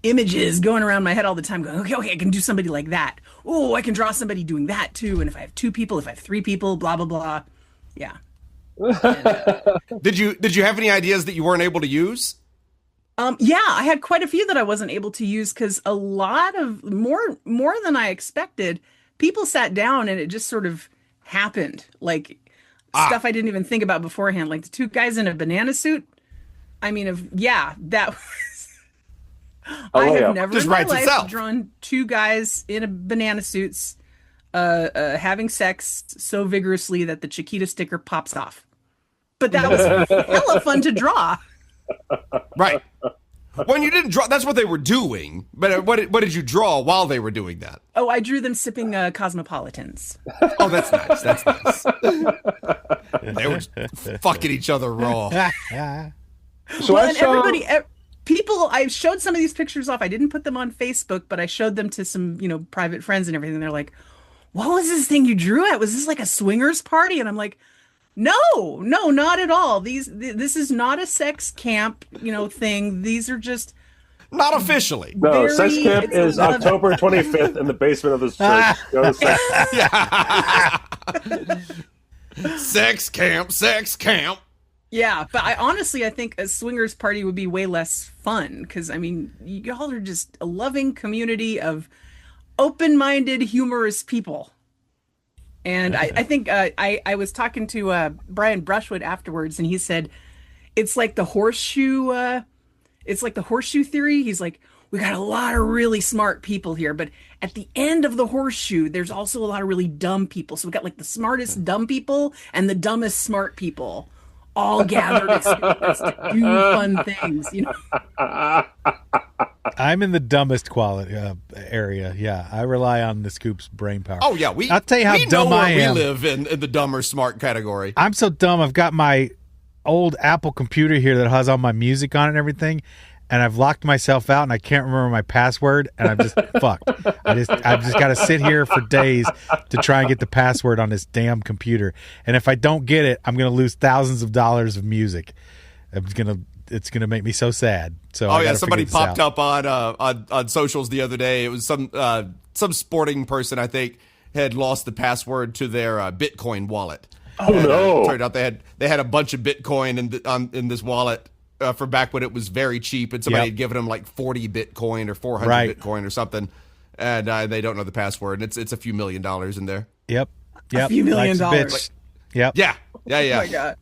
images going around my head all the time going, okay, I can do somebody like that. Oh, I can draw somebody doing that too. And if I have 2 people, if I have 3 people, blah, blah, blah. Yeah. Did you have any ideas that you weren't able to use? Yeah, I had quite a few that I wasn't able to use because a lot of more than I expected. People sat down and it just sort of happened, like stuff I didn't even think about beforehand, like the 2 guys in a banana suit. I mean, that was. I yeah. have never Just in my writes life itself. drawn 2 guys in a banana suits, having sex so vigorously that the Chiquita sticker pops off. But that was hella fun to draw. Right. When you didn't draw, that's what they were doing. But what did you draw while they were doing that? Oh, I drew them sipping cosmopolitans. Oh, that's nice. That's nice. They were fucking each other raw. So Well, I and saw. people, I showed some of these pictures off. I didn't put them on Facebook, but I showed them to some, private friends and everything. They're like, what was this thing you drew at? Was this like a swingers party? And I'm like, no, not at all. This is not a sex camp, thing. These are just Not officially. No, very- Sex Camp it's is 11. October 25th in the basement of this church. Go to Sex Sex camp. Yeah, but I think a swingers party would be way less fun because, y'all are just a loving community of open-minded, humorous people. And I think I was talking to Brian Brushwood afterwards, and he said it's like the horseshoe. It's like the horseshoe theory. He's like, we got a lot of really smart people here, but at the end of the horseshoe, there's also a lot of really dumb people. So we got like the smartest dumb people and the dumbest smart people all gathered at Scoopfest to do fun things. I'm in the dumbest quality area. Yeah, I rely on the Scoop's brain power. Oh yeah, I'll tell you how we dumb know where I am. We live in the dumb or smart category. I'm so dumb. I've got my old Apple computer here that has all my music on it and everything, and I've locked myself out and I can't remember my password, and I'm just fucked. I've just got to sit here for days to try and get the password on this damn computer. And if I don't get it, I'm going to lose thousands of dollars of music. It's gonna make me so sad. So Oh yeah, somebody popped up on socials the other day. It was some sporting person, I think, had lost the password to their Bitcoin wallet. Oh no! Turned out they had a bunch of Bitcoin in this wallet for back when it was very cheap, and somebody had given them like 40 Bitcoin or 400 Bitcoin or something, and they don't know the password. And it's a few $1 million in there. Yep. A few $1 million. Bitch. Yep. Yeah. Oh my God.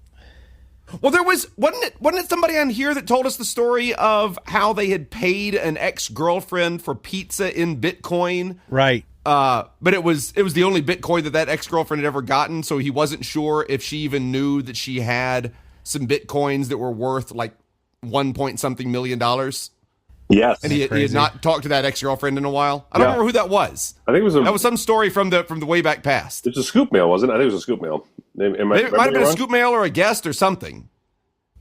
Well, there wasn't it somebody on here that told us the story of how they had paid an ex-girlfriend for pizza in Bitcoin? Right. But it was the only Bitcoin that ex-girlfriend had ever gotten, so he wasn't sure if she even knew that she had some Bitcoins that were worth like $1 million. Yes, And he had not talked to that ex-girlfriend in a while. I don't remember who that was. I think That was some story from the way back past. It was a scoop mail, wasn't it? I think it was a scoop mail. It might have been a scoop mail or a guest or something.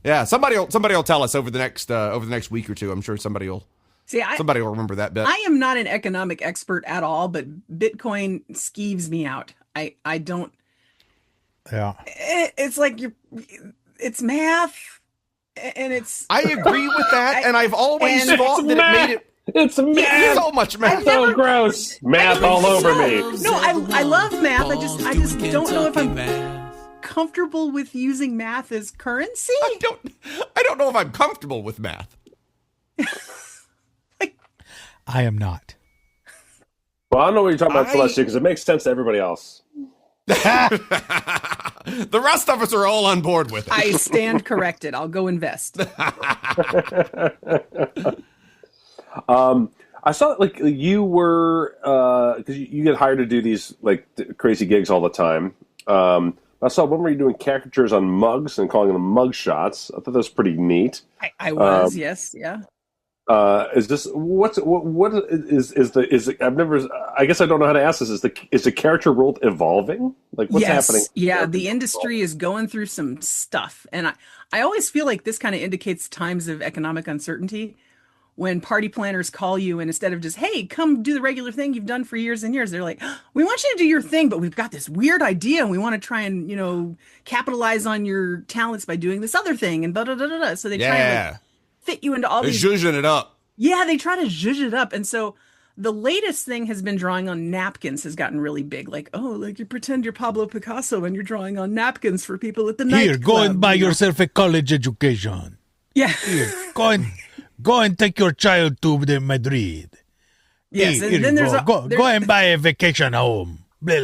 Yeah, somebody will tell us over the next week or two. I'm sure somebody will remember that bit. I am not an economic expert at all, but Bitcoin skeeves me out. I don't. Yeah. It's like it's math, and it's. I agree with that, and I've always and- thought that it made it It's math. so much math. So gross. Math all over me. No, I love math. I just don't know if I'm comfortable with using math as currency. I don't know if I'm comfortable with math. I am not. Well, I don't know what you're talking about, Celestia, because it makes sense to everybody else. The rest of us are all on board with it. I stand corrected. I'll go invest. I saw like you were because you get hired to do these like crazy gigs all the time. I saw one where you're doing caricatures on mugs and calling them mug shots. I thought that was pretty neat. I was, yes, yeah. Is this what is the I've never, I guess I don't know how to ask this. Is the character world evolving? Like what's happening? Yeah, the industry is going through some stuff, and I always feel like this kind of indicates times of economic uncertainty. When party planners call you and instead of just, hey, come do the regular thing you've done for years and years, they're like, we want you to do your thing, but we've got this weird idea and we want to try and, capitalize on your talents by doing this other thing and blah, blah, blah, blah, blah. So they try and fit you into all They're these. zhuzhing it up. Yeah, they try to zhuzh it up. And so the latest thing has been drawing on napkins has gotten really big. Like, like you pretend you're Pablo Picasso and you're drawing on napkins for people at the night. Here, go and buy yourself a college education. Yeah. Here, go and take your child to Madrid. Yes, Here, and then there's go and buy a vacation home. Blah,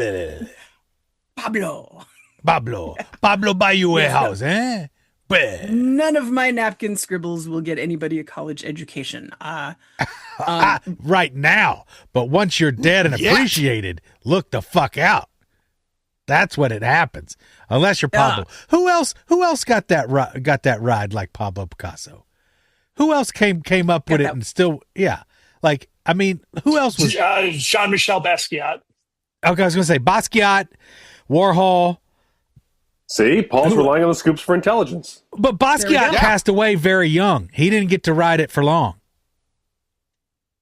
blah, blah. Pablo buy you a house, eh? Blah. None of my napkin scribbles will get anybody a college education. Right now, but once you're dead and appreciated, look the fuck out. That's when it happens. Unless you're Pablo. Who else got that ride like Pablo Picasso? Who else came up with it and still, like, I mean, who else was? Jean-Michel Basquiat. Okay, I was going to say Basquiat, Warhol. See, Paul's relying on the scoops for intelligence. But Basquiat passed away very young. He didn't get to ride it for long.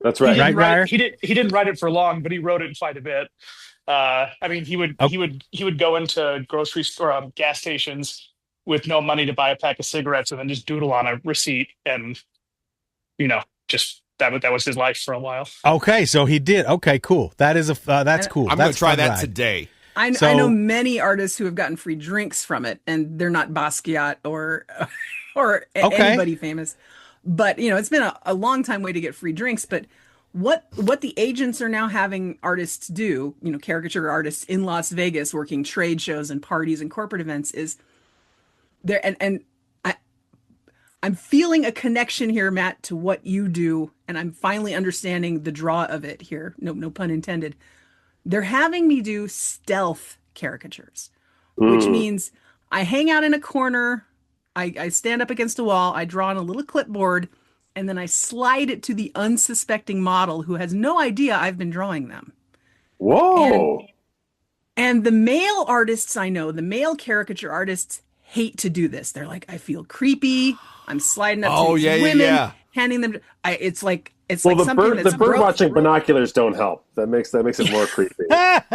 That's right. Right, Ryer? He didn't write it for long, but he wrote it quite a bit. I mean, he would go into grocery store, gas stations with no money to buy a pack of cigarettes, and then just doodle on a receipt, and just that was his life for a while. Okay, so he did. Okay, cool. That's cool. I'm going to try that today. I know many artists who have gotten free drinks from it, and they're not Basquiat or anybody famous. But it's been a long time way to get free drinks. But what the agents are now having artists do, caricature artists in Las Vegas working trade shows and parties and corporate events is there, and I'm feeling a connection here, Matt, to what you do, and I'm finally understanding the draw of it here. No pun intended. They're having me do stealth caricatures, which means I hang out in a corner, I stand up against a wall, I draw on a little clipboard, and then I slide it to the unsuspecting model who has no idea I've been drawing them. Whoa. And the male artists I know, the male caricature artists hate to do this. They're like, I feel creepy. I'm sliding up to these women, handing them. It's like something that's the bird watching binoculars don't help. That makes it more creepy. But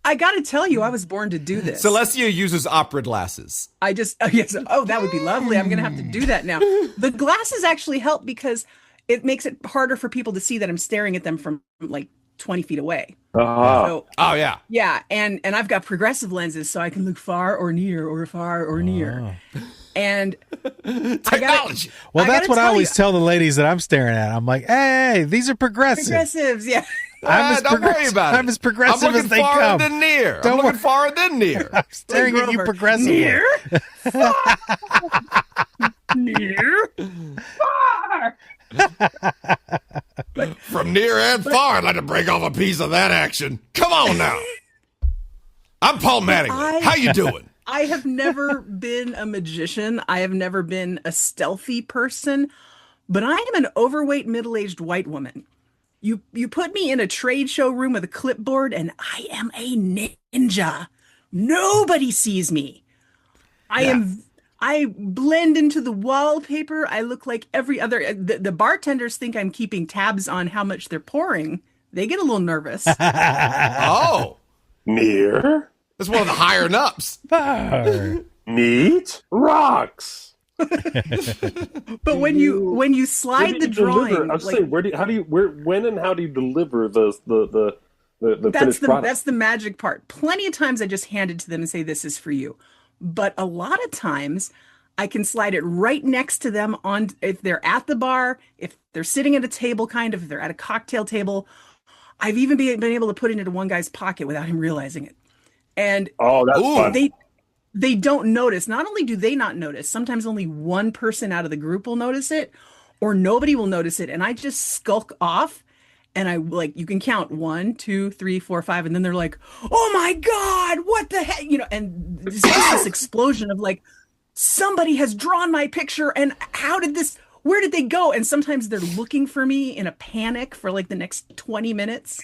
I got to tell you, I was born to do this. Celestia uses opera glasses. That would be lovely. I'm going to have to do that now. The glasses actually help because it makes it harder for people to see that I'm staring at them from like 20 feet away. So, yeah, and I've got progressive lenses, so I can look far or near or far or near. And technology. That's what I always tell the ladies that I'm staring at. I'm like, hey, these are progressives. Progressives, yeah. Don't worry about it. I'm as progressive as they I'm come. looking near. I'm looking far than near. I'm staring at you progressively. Near? Near? Far! From near and far, I'd like to break off a piece of that action. Come on now. I'm Paul Mattingly. How you doing? I have never been a magician. I have never been a stealthy person, but I am an overweight, middle-aged white woman. You put me in a trade show room with a clipboard, and I am a ninja. Nobody sees me. I blend into the wallpaper. I look like every other. The bartenders think I'm keeping tabs on how much they're pouring. They get a little nervous. Oh, near? that's one of the higher ups. Neat rocks. But when you slide the drawing, I was saying, when and how do you deliver the finished product? That's the magic part. Plenty of times I just hand it to them and say, "This is for you." But a lot of times I can slide it right next to them on if they're at the bar, if they're sitting at a table, if they're at a cocktail table. I've even been able to put it into one guy's pocket without him realizing it. And that's fun. They don't notice. Not only do they not notice, sometimes only one person out of the group will notice it, or nobody will notice it. And I just skulk off, and you can count 1, 2, 3, 4, 5, and then they're like, "Oh my God, what the heck?" And there's just this explosion of like, somebody has drawn my picture, and where did they go? And sometimes they're looking for me in a panic for like the next 20 minutes.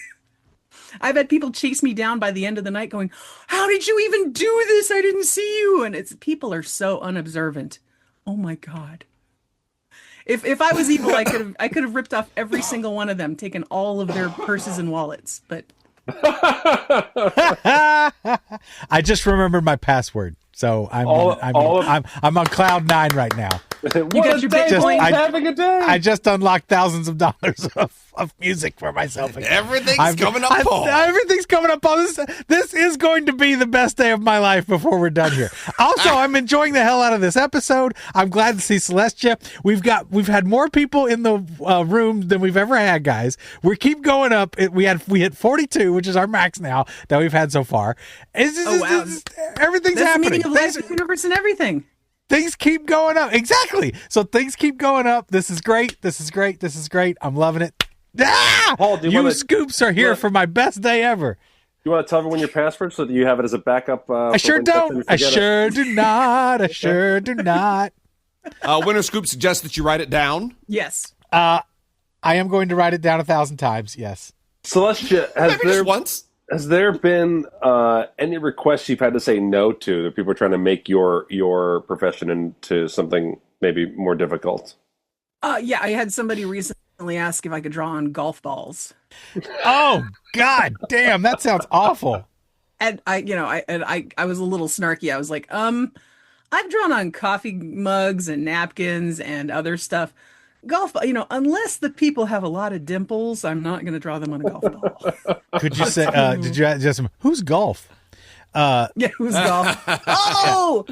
I've had people chase me down by the end of the night going, "How did you even do this? I didn't see you." And people are so unobservant. Oh my God. If I was evil, I could have ripped off every single one of them, taken all of their purses and wallets. But I just remembered my password. So I'm on cloud 9 right now. You got your Bitcoin? Having a day. I just unlocked thousands of dollars of music for myself. Everything's coming up, Paul. Everything's coming up, Paul. This is going to be the best day of my life before we're done here. Also, I'm enjoying the hell out of this episode. I'm glad to see Celestia. We've had more people in the room than we've ever had, guys. We keep going up. We hit 42, which is our max now that we've had so far. Everything's That's happening. The meaning of life, universe, and everything. Things keep going up. Exactly. So things keep going up. This is great. This is great. This is great. I'm loving it. Paul, you scoops are here for my best day ever. You want to tell everyone your password so that you have it as a backup? I sure don't. I sure do not. I sure do not. Winner Scoop suggests that you write it down. Yes. I am going to write it down 1,000 times. Yes. Celestia, has there been any requests you've had to say no to that people are trying to make your profession into something maybe more difficult? Yeah, I had somebody recently ask if I could draw on golf balls. Oh God, damn, that sounds awful. And I was a little snarky. I was like, I've drawn on coffee mugs and napkins and other stuff. Golf ball, unless the people have a lot of dimples, I'm not going to draw them on a golf ball. Could you say, did you ask him, who's golf? Yeah, who's golf? Oh!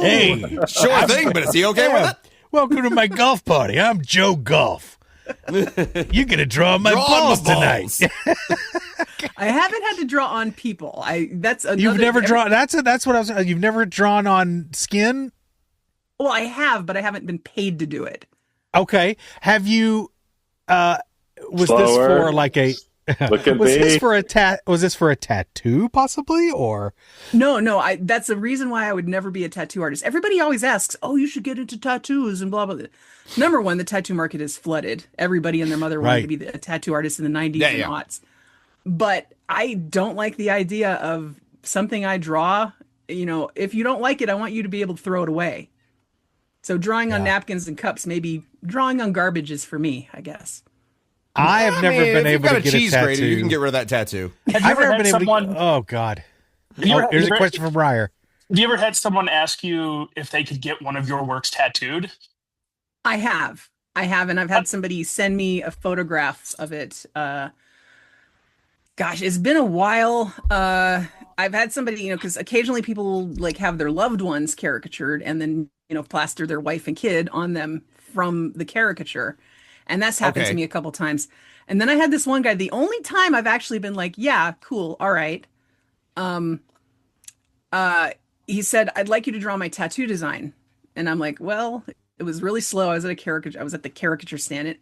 Hey! Sure thing, but is he okay with it? Welcome to my golf party. I'm Joe Golf. You're going to draw my balls tonight. I haven't had to draw on people. You've never drawn, that's what I was, you've never drawn on skin? Well, I have, but I haven't been paid to do it. Okay. Have you? Was this for like a? Was this for a tattoo, possibly, or? No. That's the reason why I would never be a tattoo artist. Everybody always asks, "Oh, you should get into tattoos and blah blah." Number one, the tattoo market is flooded. Everybody and their mother wanted to be a tattoo artist in the 90s and aughts. But I don't like the idea of something I draw. If you don't like it, I want you to be able to throw it away. So drawing on napkins and cups, maybe drawing on garbage is for me, I guess. I have never been able to get a cheese tattoo. grater, you can get rid of that tattoo. Have you ever had someone? Oh God! Here's a question from Ryer. Have you ever had someone ask you if they could get one of your works tattooed? I have, and I've had somebody send me a photograph of it. Gosh, it's been a while. I've had somebody, because occasionally people will have their loved ones caricatured and then plaster their wife and kid on them from the caricature. And that's happened to me a couple times. And then I had this one guy, the only time I've actually been like, yeah, cool. All right. He said, "I'd like you to draw my tattoo design." And I'm like, well, it was really slow. I was at the caricature stand.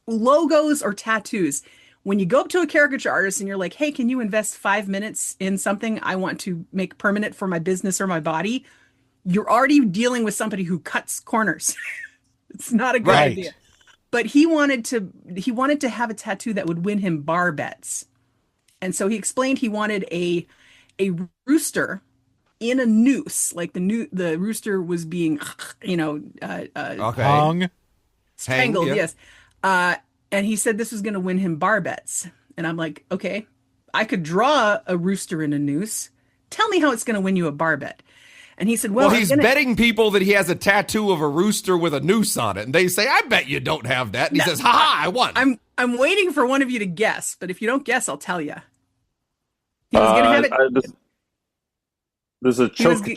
Logos or tattoos. When you go up to a caricature artist and you're like, "Hey, can you invest 5 minutes in something I want to make permanent for my business or my body?" You're already dealing with somebody who cuts corners. It's not a good idea. But he wanted to have a tattoo that would win him bar bets. And so he explained he wanted a rooster in a noose, like the rooster was being, hung, strangled, yes. And he said this was going to win him bar bets. And I'm like, okay, I could draw a rooster in a noose. Tell me how it's going to win you a bar bet. And he said, well, he's betting people that he has a tattoo of a rooster with a noose on it. And they say, I bet you don't have that. And he says, ha, I won. I'm waiting for one of you to guess, but if you don't guess, I'll tell you. He was going to have it. There's a chicken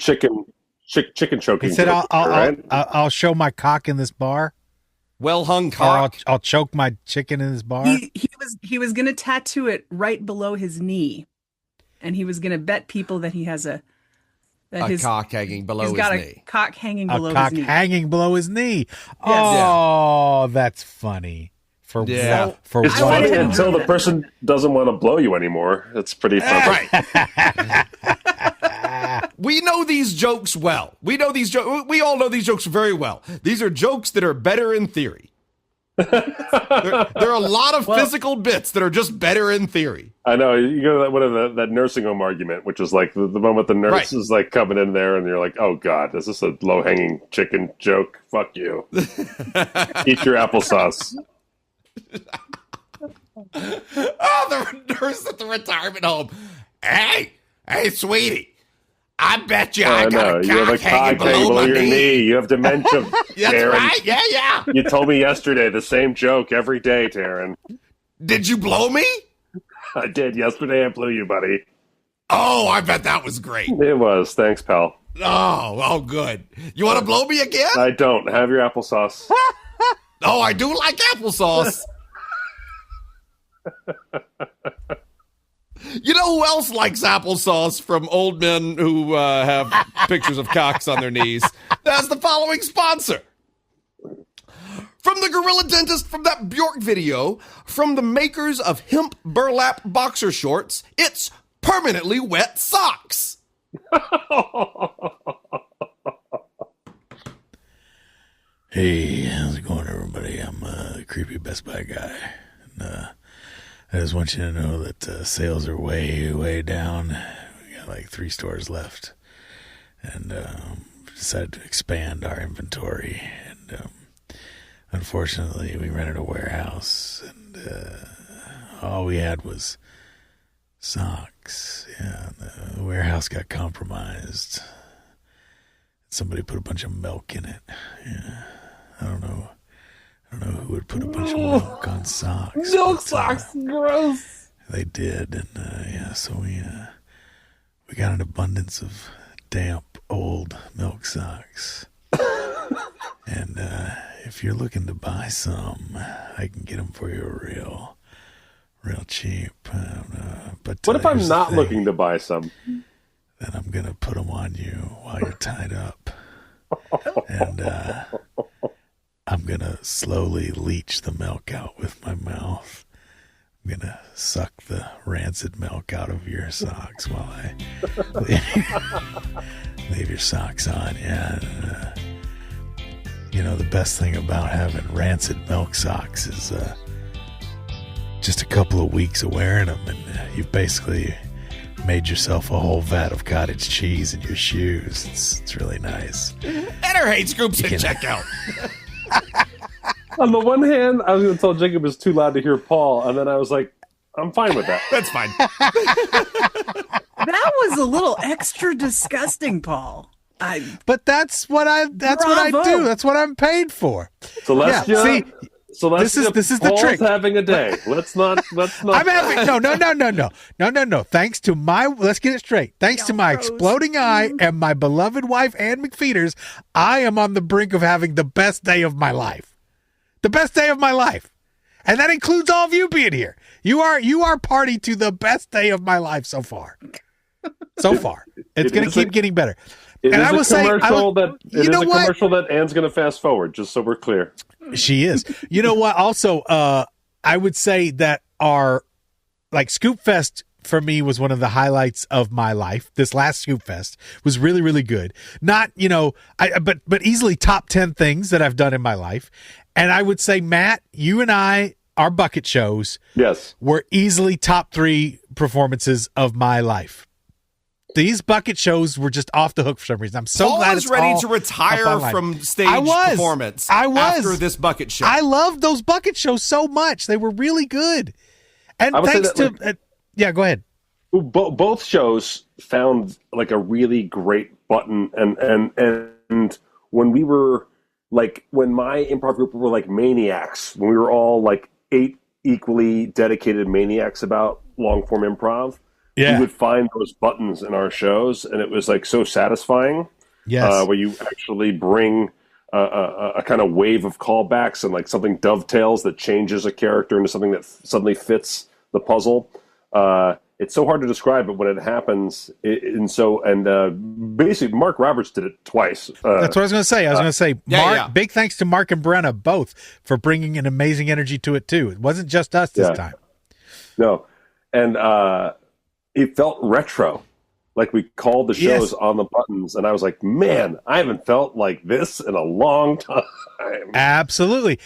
choking. He said, joke, I'll show my cock in this bar. Well hung cock. I'll choke my chicken in this bar. He was going to tattoo it right below his knee, and he was going to bet people that he has a cock hanging below his knee. He's got a cock hanging below his knee. A cock hanging below his knee. Yes. Oh, that's funny. It's funny until the person doesn't want to blow you anymore. It's pretty fun. Right. We know these jokes well. We all know these jokes very well. These are jokes that are better in theory. There are a lot of physical bits that are just better in theory. I know. You go to that nursing home argument, which is like the moment the nurse is like coming in there and you're like, oh God, is this a low-hanging chicken joke? Fuck you. Eat your applesauce. The nurse at the retirement home. Hey, sweetie. I bet you I got a cock hanging below your knee. You have dementia. That's Taryn. right. Yeah. You told me yesterday the same joke every day, Taryn. Did you blow me? I did. Yesterday I blew you, buddy. Oh, I bet that was great. It was. Thanks, pal. Oh, good. You want to blow me again? I don't. Have your applesauce. Oh, I do like applesauce. You know who else likes applesauce from old men who have pictures of cocks on their knees? That's the following sponsor. From the Gorilla Dentist from that Bjork video, from the makers of hemp burlap boxer shorts, it's permanently wet socks. Hey, how's it going, everybody? I'm a creepy Best Buy guy. And, I just want you to know that sales are way, way down. We got like 3 stores left. And decided to expand our inventory. And unfortunately, we rented a warehouse. And all we had was socks. Yeah, the warehouse got compromised. Somebody put a bunch of milk in it. Yeah, I don't know who would put a bunch of milk on socks. Milk socks, gross. They did, and so we got an abundance of damp, old milk socks. And if you're looking to buy some, I can get them for you real cheap. But what if I'm not looking to buy some? Then I'm gonna put them on you while you're tied up, and I'm going to slowly leach the milk out with my mouth. I'm going to suck the rancid milk out of your socks while I leave your socks on. Yeah. And, the best thing about having rancid milk socks is just a couple of weeks of wearing them, and you've basically made yourself a whole vat of cottage cheese in your shoes. It's really nice. Enter Hate Scoops and check out. On the one hand, I was going to tell Jacob it was too loud to hear Paul, and then I was like, I'm fine with that. That's fine. That was a little extra disgusting, Paul. But that's what I do. That's what I'm paid for. Celestia, yeah, see, Celestia, this is Paul's the trick. Having a day. Let's not. I'm having no. Thanks to let's get it straight. Thanks to my exploding eye and my beloved wife Ann McFeeters, I am on the brink of having the best day of my life. The best day of my life, and that includes all of you being here. You are party to the best day of my life so far. So far, it's going to keep getting better. And I will say, commercial that Ann's going to fast forward, just so we're clear. She is. You know what? Also, I would say that our Scoopfest for me was one of the highlights of my life. This last Scoopfest was really, really good. Not, but easily top 10 things that I've done in my life. And I would say, Matt, you and I, our bucket shows, were easily top 3 performances of my life. These bucket shows were just off the hook for some reason. I'm so glad it's ready to retire from stage performance after this bucket show. I loved those bucket shows so much. They were really good. And thanks to... go ahead. Both shows found a really great button and when we were like, when my improv group were like maniacs, when we were all like 8 equally dedicated maniacs about long form improv, we would find those buttons in our shows, and it was like so satisfying. Yes. Where you actually bring a kind of wave of callbacks, and like something dovetails that changes a character into something that suddenly fits the puzzle. It's so hard to describe, but when it happens, basically Mark Roberts did it twice. That's what I was going to say. Mark, big thanks to Mark and Brenna both for bringing an amazing energy to it too. It wasn't just us this time. No, and it felt retro. Like we called the shows on the buttons, and I was like, man, I haven't felt like this in a long time. Absolutely.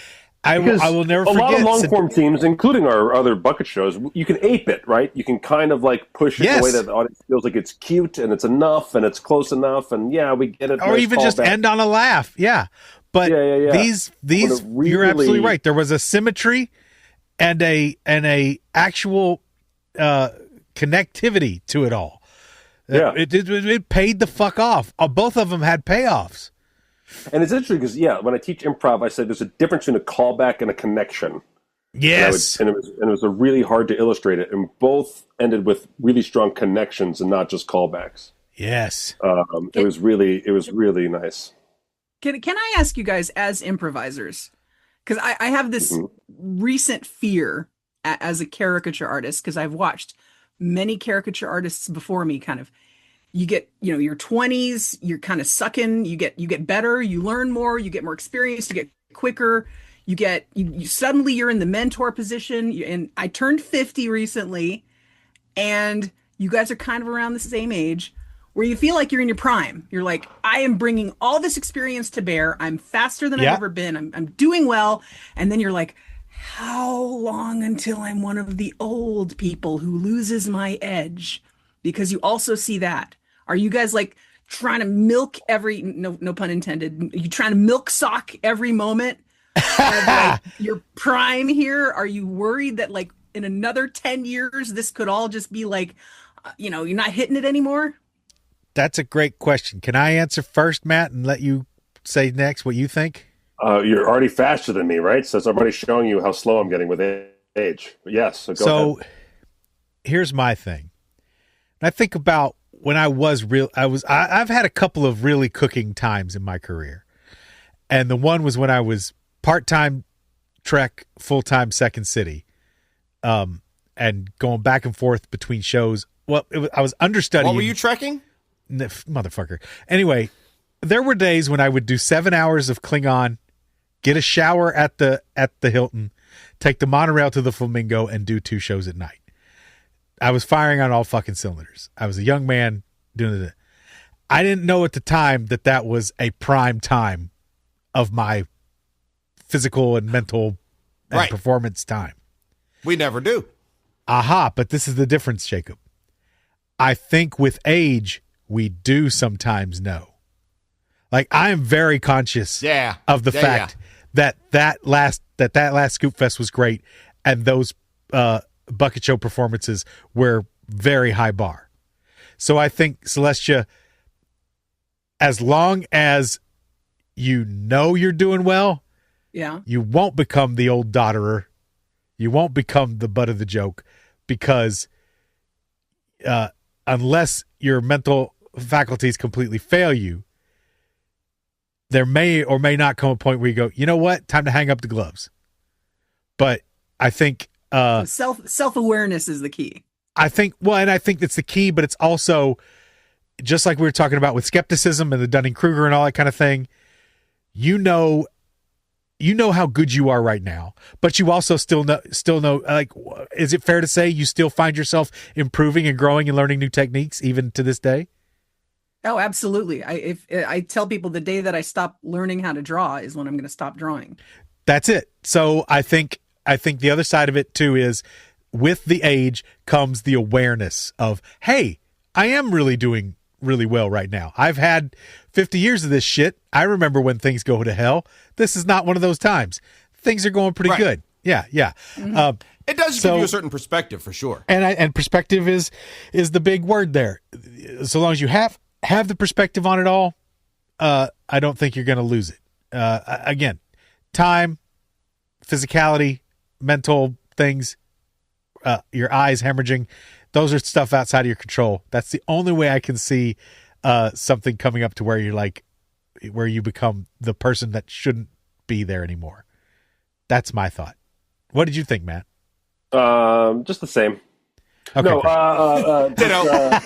I will never forget. A lot of long-form teams, including our other bucket shows, you can ape it, right? You can kind of like push it in a way that the audience feels like it's cute and it's enough and it's close enough, and we get it. Or nice even just end on a laugh. Yeah. But these really, you're absolutely right. There was a symmetry and a actual connectivity to it all. Yeah. It paid the fuck off. Both of them had payoffs. And it's interesting because, when I teach improv, I said there's a difference between a callback and a connection. Yes. And it was a really hard to illustrate it. And both ended with really strong connections and not just callbacks. Yes. It was really nice. Can I ask you guys, as improvisers, because I have this recent fear as a caricature artist, because I've watched many caricature artists before me kind of, you get, your 20s, you're kind of sucking, you get better, you learn more, you get more experience, you get quicker, you suddenly you're in the mentor position. And I turned 50 recently, and you guys are kind of around the same age where you feel like you're in your prime. You're like, I am bringing all this experience to bear. I'm faster than I've ever been. I'm doing well. And then you're like, how long until I'm one of the old people who loses my edge? Because you also see that. Are you guys like trying to milk every, no pun intended, you trying to milk sock every moment of like your prime here? Are you worried that like in another 10 years, this could all just be like, you're not hitting it anymore? That's a great question. Can I answer first, Matt, and let you say next what you think? You're already faster than me, right? So I'm already showing you how slow I'm getting with age. But yes, so go ahead. Here's my thing. I think about when I've had a couple of really cooking times in my career. And the one was when I was part-time Trek, full-time Second City, and going back and forth between shows. Well, I was understudying. What were you trekking? Motherfucker. Anyway, there were days when I would do 7 hours of Klingon, get a shower at the Hilton, take the monorail to the Flamingo, and do 2 shows at night. I was firing on all fucking cylinders. I was a young man doing it. I didn't know at the time that was a prime time of my physical and mental and performance time. We never do. Aha, but this is the difference, Jacob. I think with age, we do sometimes know. Like, I am very conscious of the fact that last Scoopfest was great, and those bucket show performances were very high bar. So I think, Celestia, as long as you know you're doing well, you won't become the old dodderer. You won't become the butt of the joke, because unless your mental faculties completely fail you, there may or may not come a point where you go, you know what, time to hang up the gloves. But I think self-awareness is the key. I think that's the key, but it's also, just like we were talking about with skepticism and the Dunning-Kruger and all that kind of thing, you know how good you are right now, but you also still know, like, is it fair to say you still find yourself improving and growing and learning new techniques even to this day? Oh, absolutely. I tell people the day that I stop learning how to draw is when I'm going to stop drawing. That's it. So I think the other side of it too is, with the age comes the awareness of, hey, I am really doing really well right now. I've had 50 years of this shit. I remember when things go to hell. This is not one of those times. Things are going pretty good. Yeah. Mm-hmm. It does give you a certain perspective, for sure. And perspective is the big word there. So long as you have have the perspective on it all, I don't think you're going to lose it. Again, time, physicality, mental things, your eyes hemorrhaging, those are stuff outside of your control. That's the only way I can see something coming up to where you're like, where you become the person that shouldn't be there anymore. That's my thought. What did you think, Matt? Just the same. Okay. No, Ditto.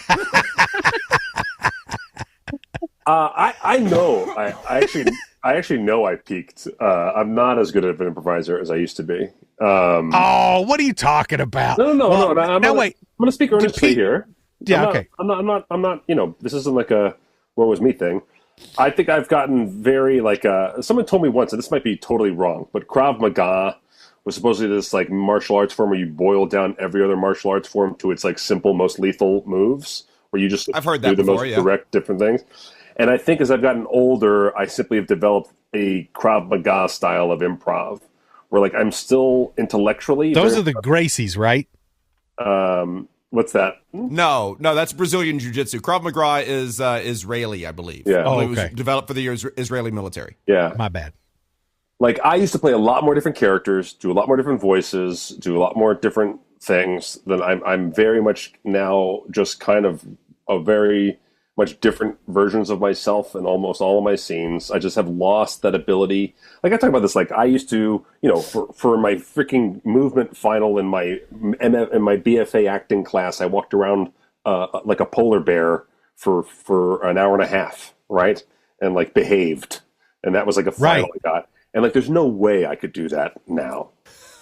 I know. I actually know I peaked. I'm not as good of an improviser as I used to be. Oh, what are you talking about? No. I'm going to speak earnestly peak- here. Yeah, okay. I'm not. You know, this isn't like a "woe was me" thing. I think I've gotten very like. Someone told me once, and this might be totally wrong, but Krav Maga was supposedly this like martial arts form where you boil down every other martial arts form to its like simple, most lethal moves, where you just I've heard do that the before, most direct different things. And I think as I've gotten older, I simply have developed a Krav Maga style of improv, where like I'm still intellectually. Those are the Gracies, right? What's that? No, that's Brazilian jiu-jitsu. Krav Maga is Israeli, I believe. Yeah. I believe Oh, okay. It was developed for the Israeli military. Yeah. My bad. Like I used to play a lot more different characters, do a lot more different voices, do a lot more different things than I'm very much now just kind of a very much different versions of myself in almost all of my scenes. I just have lost that ability. Like I talk about this, like I used to, you know, for my freaking movement final in my BFA acting class, I walked around like a polar bear for an hour and a half, right? And like behaved. And that was like a final I got. And like, there's no way I could do that now.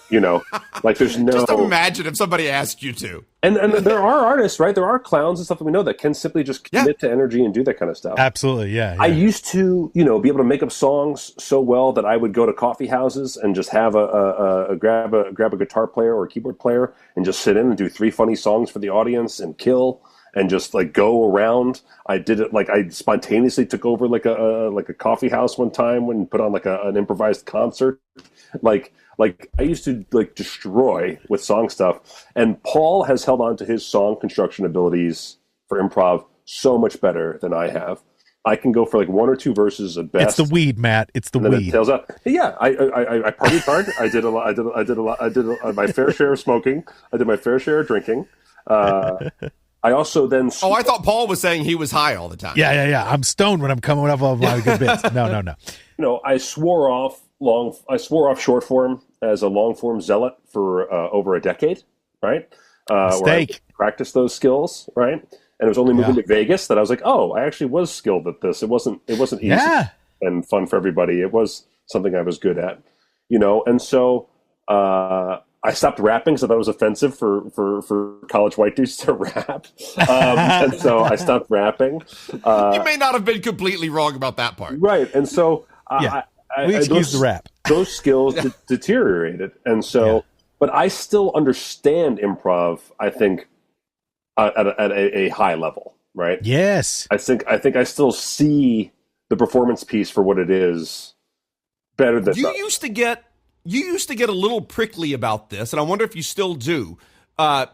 You know, like there's no. Just imagine if somebody asked you to. And there are artists, right? There are clowns and stuff that we know that can simply just commit to energy and do that kind of stuff. Absolutely, yeah. I used to, you know, be able to make up songs so well that I would go to coffee houses and just have grab a guitar player or a keyboard player and just sit in and do 3 funny songs for the audience and kill and just like go around. I did it like I spontaneously took over like a coffee house one time when put on like an improvised concert, like I used to like destroy with song stuff, and Paul has held on to his song construction abilities for improv so much better than I have. I can go for like 1 or 2 verses at best. It's the weed, Matt. It's the and then weed. It tails out. Yeah, I partied hard. I did a lot. I did my fair share of smoking. I did my fair share of drinking. I also then. Oh, I thought Paul was saying he was high all the time. Yeah. I'm stoned when I'm coming up with my good bits. No. You know, I swore off short form as a long form zealot for over a decade, right? Where I practiced those skills, right? And it was only moving to Vegas that I was like, oh, I actually was skilled at this. It wasn't easy and fun for everybody. It was something I was good at, you know. And so I stopped rapping because I thought it was offensive for college white dudes to rap, and so I stopped rapping. You may not have been completely wrong about that part, right? And so we excuse the rap. Those skills deteriorated, and so, but I still understand improv. I think at a high level, right? Yes. I think I still see the performance piece for what it is better than you used to get. You used to get a little prickly about this, and I wonder if you still do.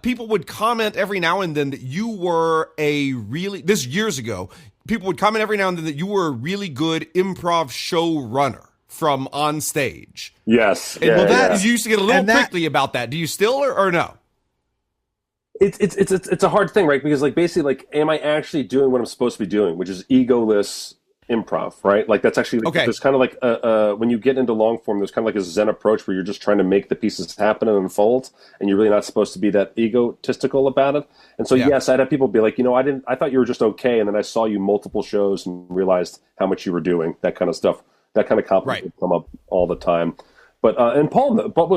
People would comment every now and then that you were this years ago, people would comment every now and then that you were a really good improv show runner from on stage. Yes. You used to get a little prickly about that. Do you still or no? It's a hard thing, right? Because like basically like, am I actually doing what I'm supposed to be doing, which is egoless improv, right? Like that's actually there's kind of like when you get into long form, there's kind of like a Zen approach where you're just trying to make the pieces happen and unfold, and you're really not supposed to be that egotistical about it. And so yes, I'd have people be like, you know, I thought you were just okay, and then I saw you multiple shows and realized how much you were doing, that kind of stuff. That kind of compliment would come up all the time. But what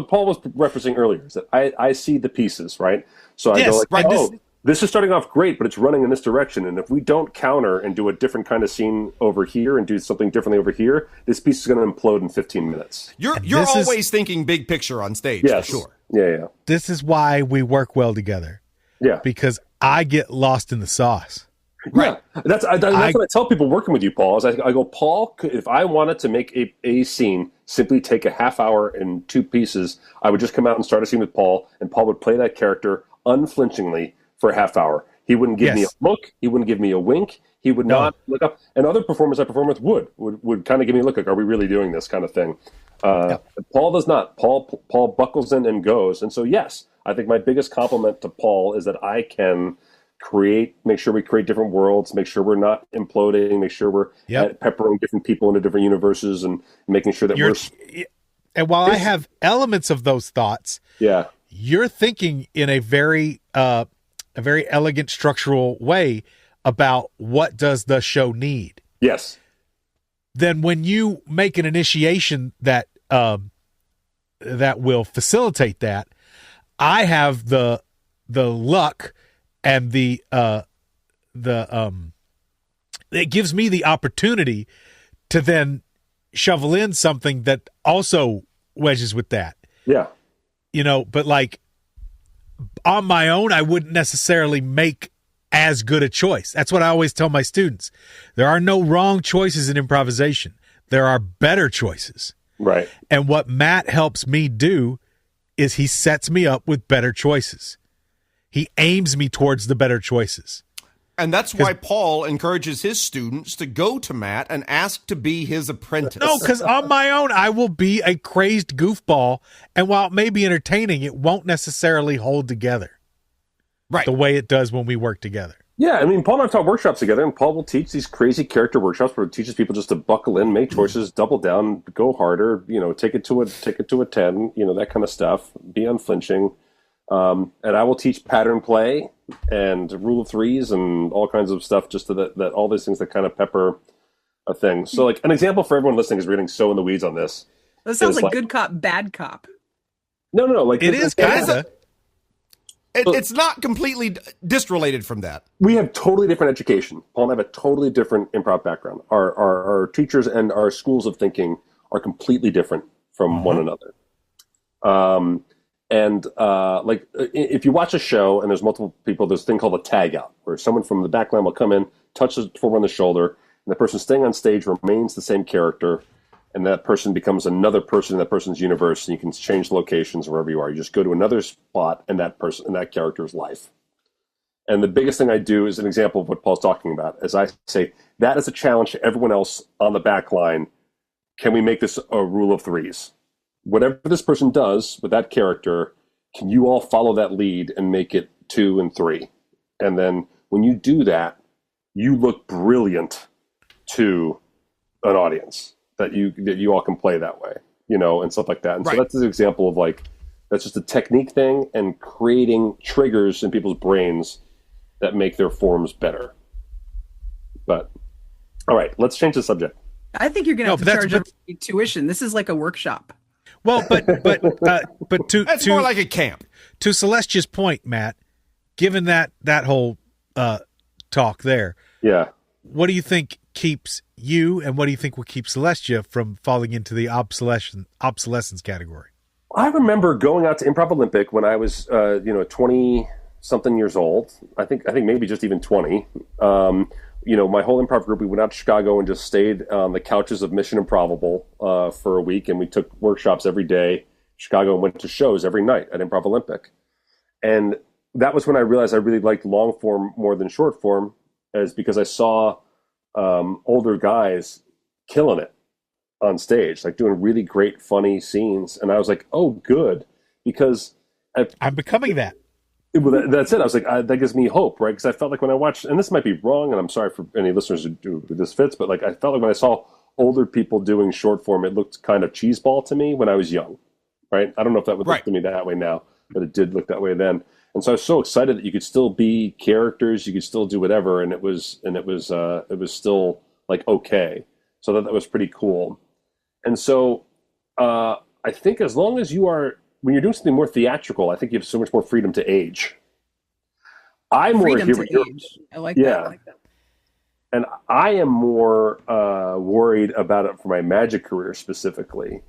Paul was referencing earlier is that I see the pieces, right? So I go like, this is starting off great, but it's running in this direction. And if we don't counter and do a different kind of scene over here and do something differently over here, this piece is going to implode in 15 minutes. You're always thinking big picture on stage, for sure. Yeah. This is why we work well together. Yeah. Because I get lost in the sauce. Right. Yeah. That's what I tell people working with you, Paul, is I go, Paul, if I wanted to make a scene, simply take a half hour in 2 pieces, I would just come out and start a scene with Paul, and Paul would play that character unflinchingly for a half hour. He wouldn't give me a Yes. look. He wouldn't give me a wink. He would No. not look up. And other performers I perform with would kind of give me a look like, are we really doing this kind of thing? Paul does not. Paul buckles in and goes. And so, yes, I think my biggest compliment to Paul is that I can make sure we create different worlds, make sure we're not imploding, make sure we're peppering different people into different universes and making sure that And while I have elements of those thoughts, you're thinking in a very elegant structural way about what does the show need. Yes. Then when you make an initiation that will facilitate that, I have the luck and it gives me the opportunity to then shovel in something that also wedges with that. Yeah. But like on my own, I wouldn't necessarily make as good a choice. That's what I always tell my students. There are no wrong choices in improvisation. There are better choices. Right. And what Matt helps me do is he sets me up with better choices. He aims me towards the better choices. And that's why Paul encourages his students to go to Matt and ask to be his apprentice. No, because on my own, I will be a crazed goofball. And while it may be entertaining, it won't necessarily hold together the way it does when we work together. Yeah, I mean, Paul and I have taught workshops together, and Paul will teach these crazy character workshops where it teaches people just to buckle in, make choices, double down, go harder, take it to a 10, that kind of stuff, be unflinching. And I will teach pattern play and rule of threes and all kinds of stuff, just that all these things that kind of pepper a thing. So, like, an example for everyone listening is we're getting so in the weeds on this. That sounds like good cop, bad cop. No. Like it is kind of. It's not completely disrelated from that. We have totally different education. Paul and I have a totally different improv background. Our teachers and our schools of thinking are completely different from one another. Like if you watch a show and there's multiple people, there's a thing called a tag out, where someone from the back line will come in, touch the performer on the shoulder, and the person staying on stage remains the same character, and that person becomes another person in that person's universe, and you can change locations wherever you are. You just go to another spot in that person, in that character's life. And the biggest thing I do is an example of what Paul's talking about, as I say, that is a challenge to everyone else on the back line. Can we make this a rule of threes? Whatever this person does with that character, can you all follow that lead and make it 2 and 3? And then when you do that, you look brilliant to an audience that you all can play that way, and stuff like that. And so that's an example of that's just a technique thing and creating triggers in people's brains that make their forms better. But all right, let's change the subject. I think you're going to have to charge everybody tuition. This is like a workshop. Well, but to That's more like a camp. To Celestia's point, Matt, given that whole talk there, what do you think keeps you, and what do you think will keep Celestia from falling into the obsolescence category? I remember going out to Improv Olympic when I was 20 something years old. I think maybe just even 20. My whole improv group, we went out to Chicago and just stayed on the couches of Mission Improbable for a week, and we took workshops every day in Chicago and went to shows every night at Improv Olympic. And that was when I realized I really liked long form more than short form, is because I saw older guys killing it on stage, like doing really great, funny scenes. And I was like, oh, good, because I'm becoming that. Well, that's it. I was like, that gives me hope, right? Because I felt like when I watched, and this might be wrong, and I'm sorry for any listeners who this fits, but I felt like when I saw older people doing short form, it looked kind of cheeseball to me when I was young, right? I don't know if that would look to me that way now, but it did look that way then. And so I was so excited that you could still be characters, you could still do whatever, and it was still like okay. So that was pretty cool. And so I think as long as when you're doing something more theatrical, I think you have so much more freedom to age. I'm more freedom to age. I like that. And I am more worried about it for my magic career specifically.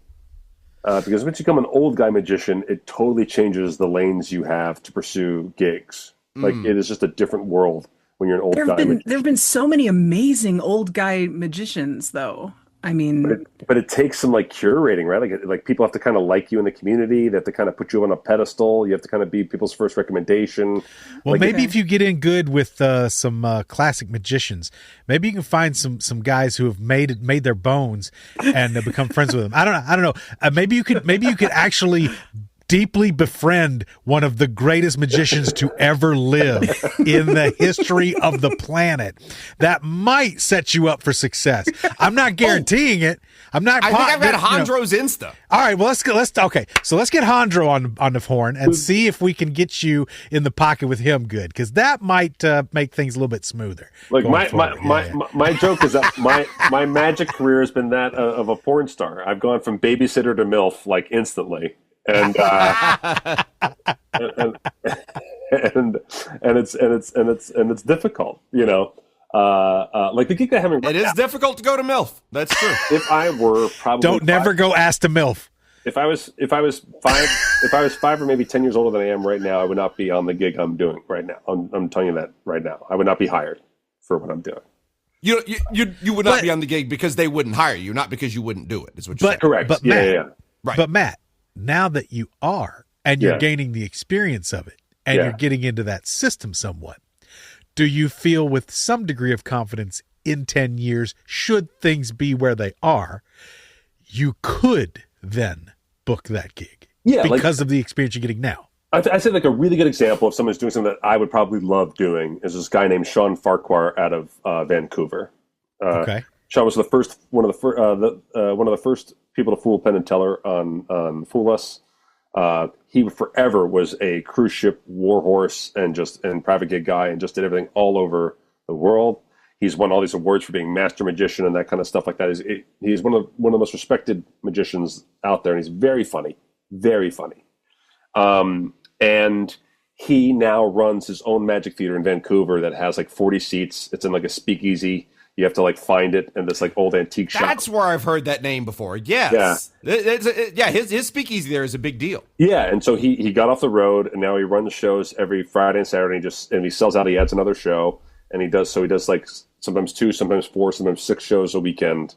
Because once you become an old guy magician, it totally changes the lanes you have to pursue gigs. Like it is just a different world when you're an old guy magician. There have been so many amazing old guy magicians, though. I mean, but it takes some like curating, right? Like people have to kind of like you in the community. They have to kind of put you on a pedestal. You have to kind of be people's first recommendation. Well, like, maybe if you get in good with some classic magicians, maybe you can find some guys who have made their bones and become friends with them. I don't know. Maybe you could actually deeply befriend one of the greatest magicians to ever live in the history of the planet. That might set you up for success. I'm not guaranteeing it. I'm not. I think I've got Hondro's Insta. All right, well let's get Hondro on the horn and see if we can get you in the pocket with him good, because that might make things a little bit smoother. Like my joke is that my magic career has been that of a porn star. I've gone from babysitter to MILF like instantly. And it's difficult, you know. Like the gig that I'm having right It is now, difficult to go to MILF. That's true. if I were probably never go ask to MILF. If I was 5 or maybe 10 years older than I am right now, I would not be on the gig I'm doing right now. I'm telling you that right now. I would not be hired for what I'm doing. You would not be on the gig because they wouldn't hire you, not because you wouldn't do it. Is what you're saying. Correct. But Yeah. Right. But Matt, now that you are, and you're gaining the experience of it, and you're getting into that system somewhat, do you feel with some degree of confidence in 10 years, should things be where they are, you could then book that gig? Yeah, because of the experience you're getting now. I'd say like a really good example of someone who's doing something that I would probably love doing is this guy named Sean Farquhar out of Vancouver. Okay. Sean was one of the first people to fool Penn and Teller on Fool Us. He forever was a cruise ship warhorse and private gig guy and just did everything all over the world. He's won all these awards for being master magician and that kind of stuff like that. He's one of the most respected magicians out there, and he's very funny, very funny. And he now runs his own magic theater in Vancouver that has like 40 seats. It's in like a speakeasy. You have to like find it in this like old antique shop. That's where I've heard that name before. Yes. Yeah. His speakeasy there is a big deal. Yeah, and so he got off the road, and now he runs shows every Friday and Saturday. And he sells out. He adds another show, and he does like sometimes 2, sometimes 4, sometimes 6 shows a weekend,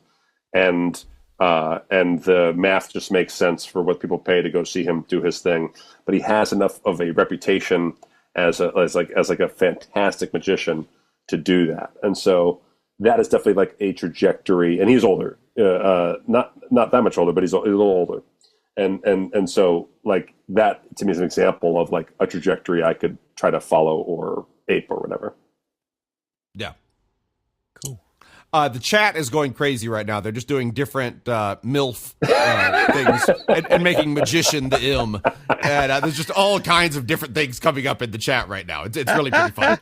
and the math just makes sense for what people pay to go see him do his thing. But he has enough of a reputation as a fantastic magician to do that, and so. That is definitely like a trajectory, and he's older, not that much older, but he's a little older, and so like that to me is an example of like a trajectory I could try to follow or ape or whatever. Yeah, cool. The chat is going crazy right now. They're just doing different MILF things and making magician the M, and there's just all kinds of different things coming up in the chat right now. It's really pretty fun.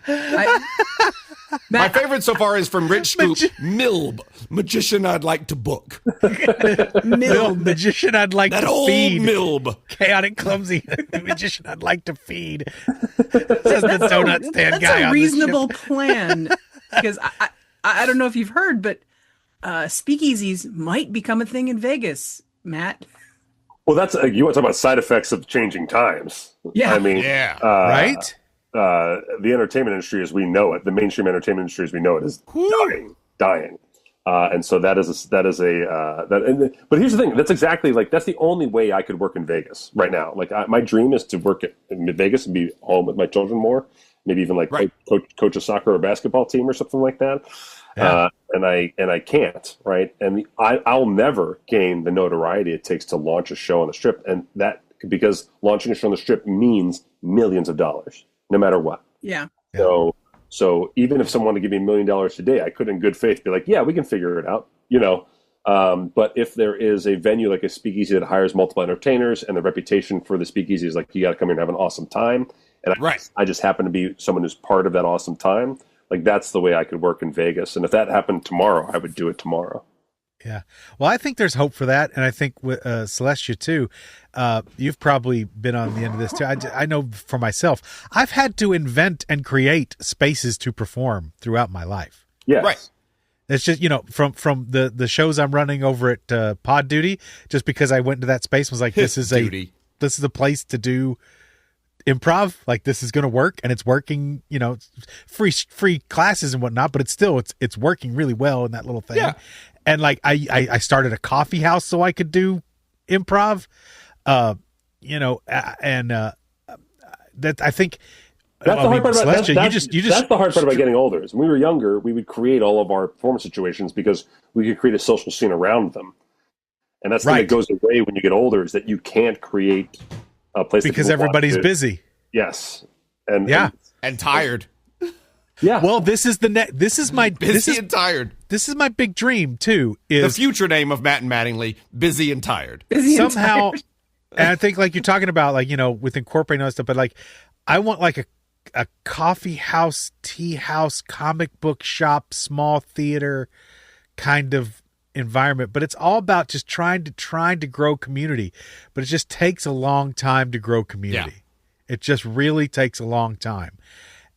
My favorite so far is from Rich Scoop. Milb, magician I'd like to book. Milb, magician I'd like that to old feed. Milb. Chaotic, clumsy magician I'd like to feed. Says the donut stand guy. That's a reasonable plan. Because I don't know if you've heard, but speakeasies might become a thing in Vegas, Matt. Well, that's you want to talk about side effects of changing times. Yeah. I mean, right? The entertainment industry as we know it, the mainstream entertainment industry as we know it, is dying. And so but here's the thing. That's exactly that's the only way I could work in Vegas right now. Like my dream is to work in Vegas and be home with my children more. Maybe even coach a soccer or basketball team or something like that. Yeah. And I can't, right? And I'll never gain the notoriety it takes to launch a show on the Strip, and that because launching a show on the Strip means millions of dollars. No matter what. Yeah. So even if someone wanted to give me $1 million today, I could in good faith be like, yeah, we can figure it out, you know. But if there is a venue like a speakeasy that hires multiple entertainers and the reputation for the speakeasy is like, you got to come here and have an awesome time. And I just happen to be someone who's part of that awesome time. Like that's the way I could work in Vegas. And if that happened tomorrow, I would do it tomorrow. Yeah. Well, I think there's hope for that. And I think with Celestia too, you've probably been on the end of this too. I know for myself, I've had to invent and create spaces to perform throughout my life. Yeah. Right. It's just, from the shows I'm running over at Pod Duty, just because I went into that space and was like, this is a place to do improv. Like this is going to work, and it's working, free classes and whatnot, but it's working really well in that little thing. Yeah. And like I started a coffee house so I could do improv, that I think That's the hard part about Celestia, that's the hard part about getting older. Is when we were younger, we would create all of our performance situations because we could create a social scene around them. And that's the thing that goes away when you get older, is that you can't create a place because everybody's busy. Yes, and tired. Yeah. Well, this is my Busy and tired. This is my big dream too. Is The future name of Matt and Mattingly, Busy and Tired. somehow, and I think like you're talking about, like, with incorporating all that stuff, but like I want like a coffee house, tea house, comic book shop, small theater kind of environment. But it's all about just trying to grow community. But it just takes a long time to grow community. Yeah. It just really takes a long time.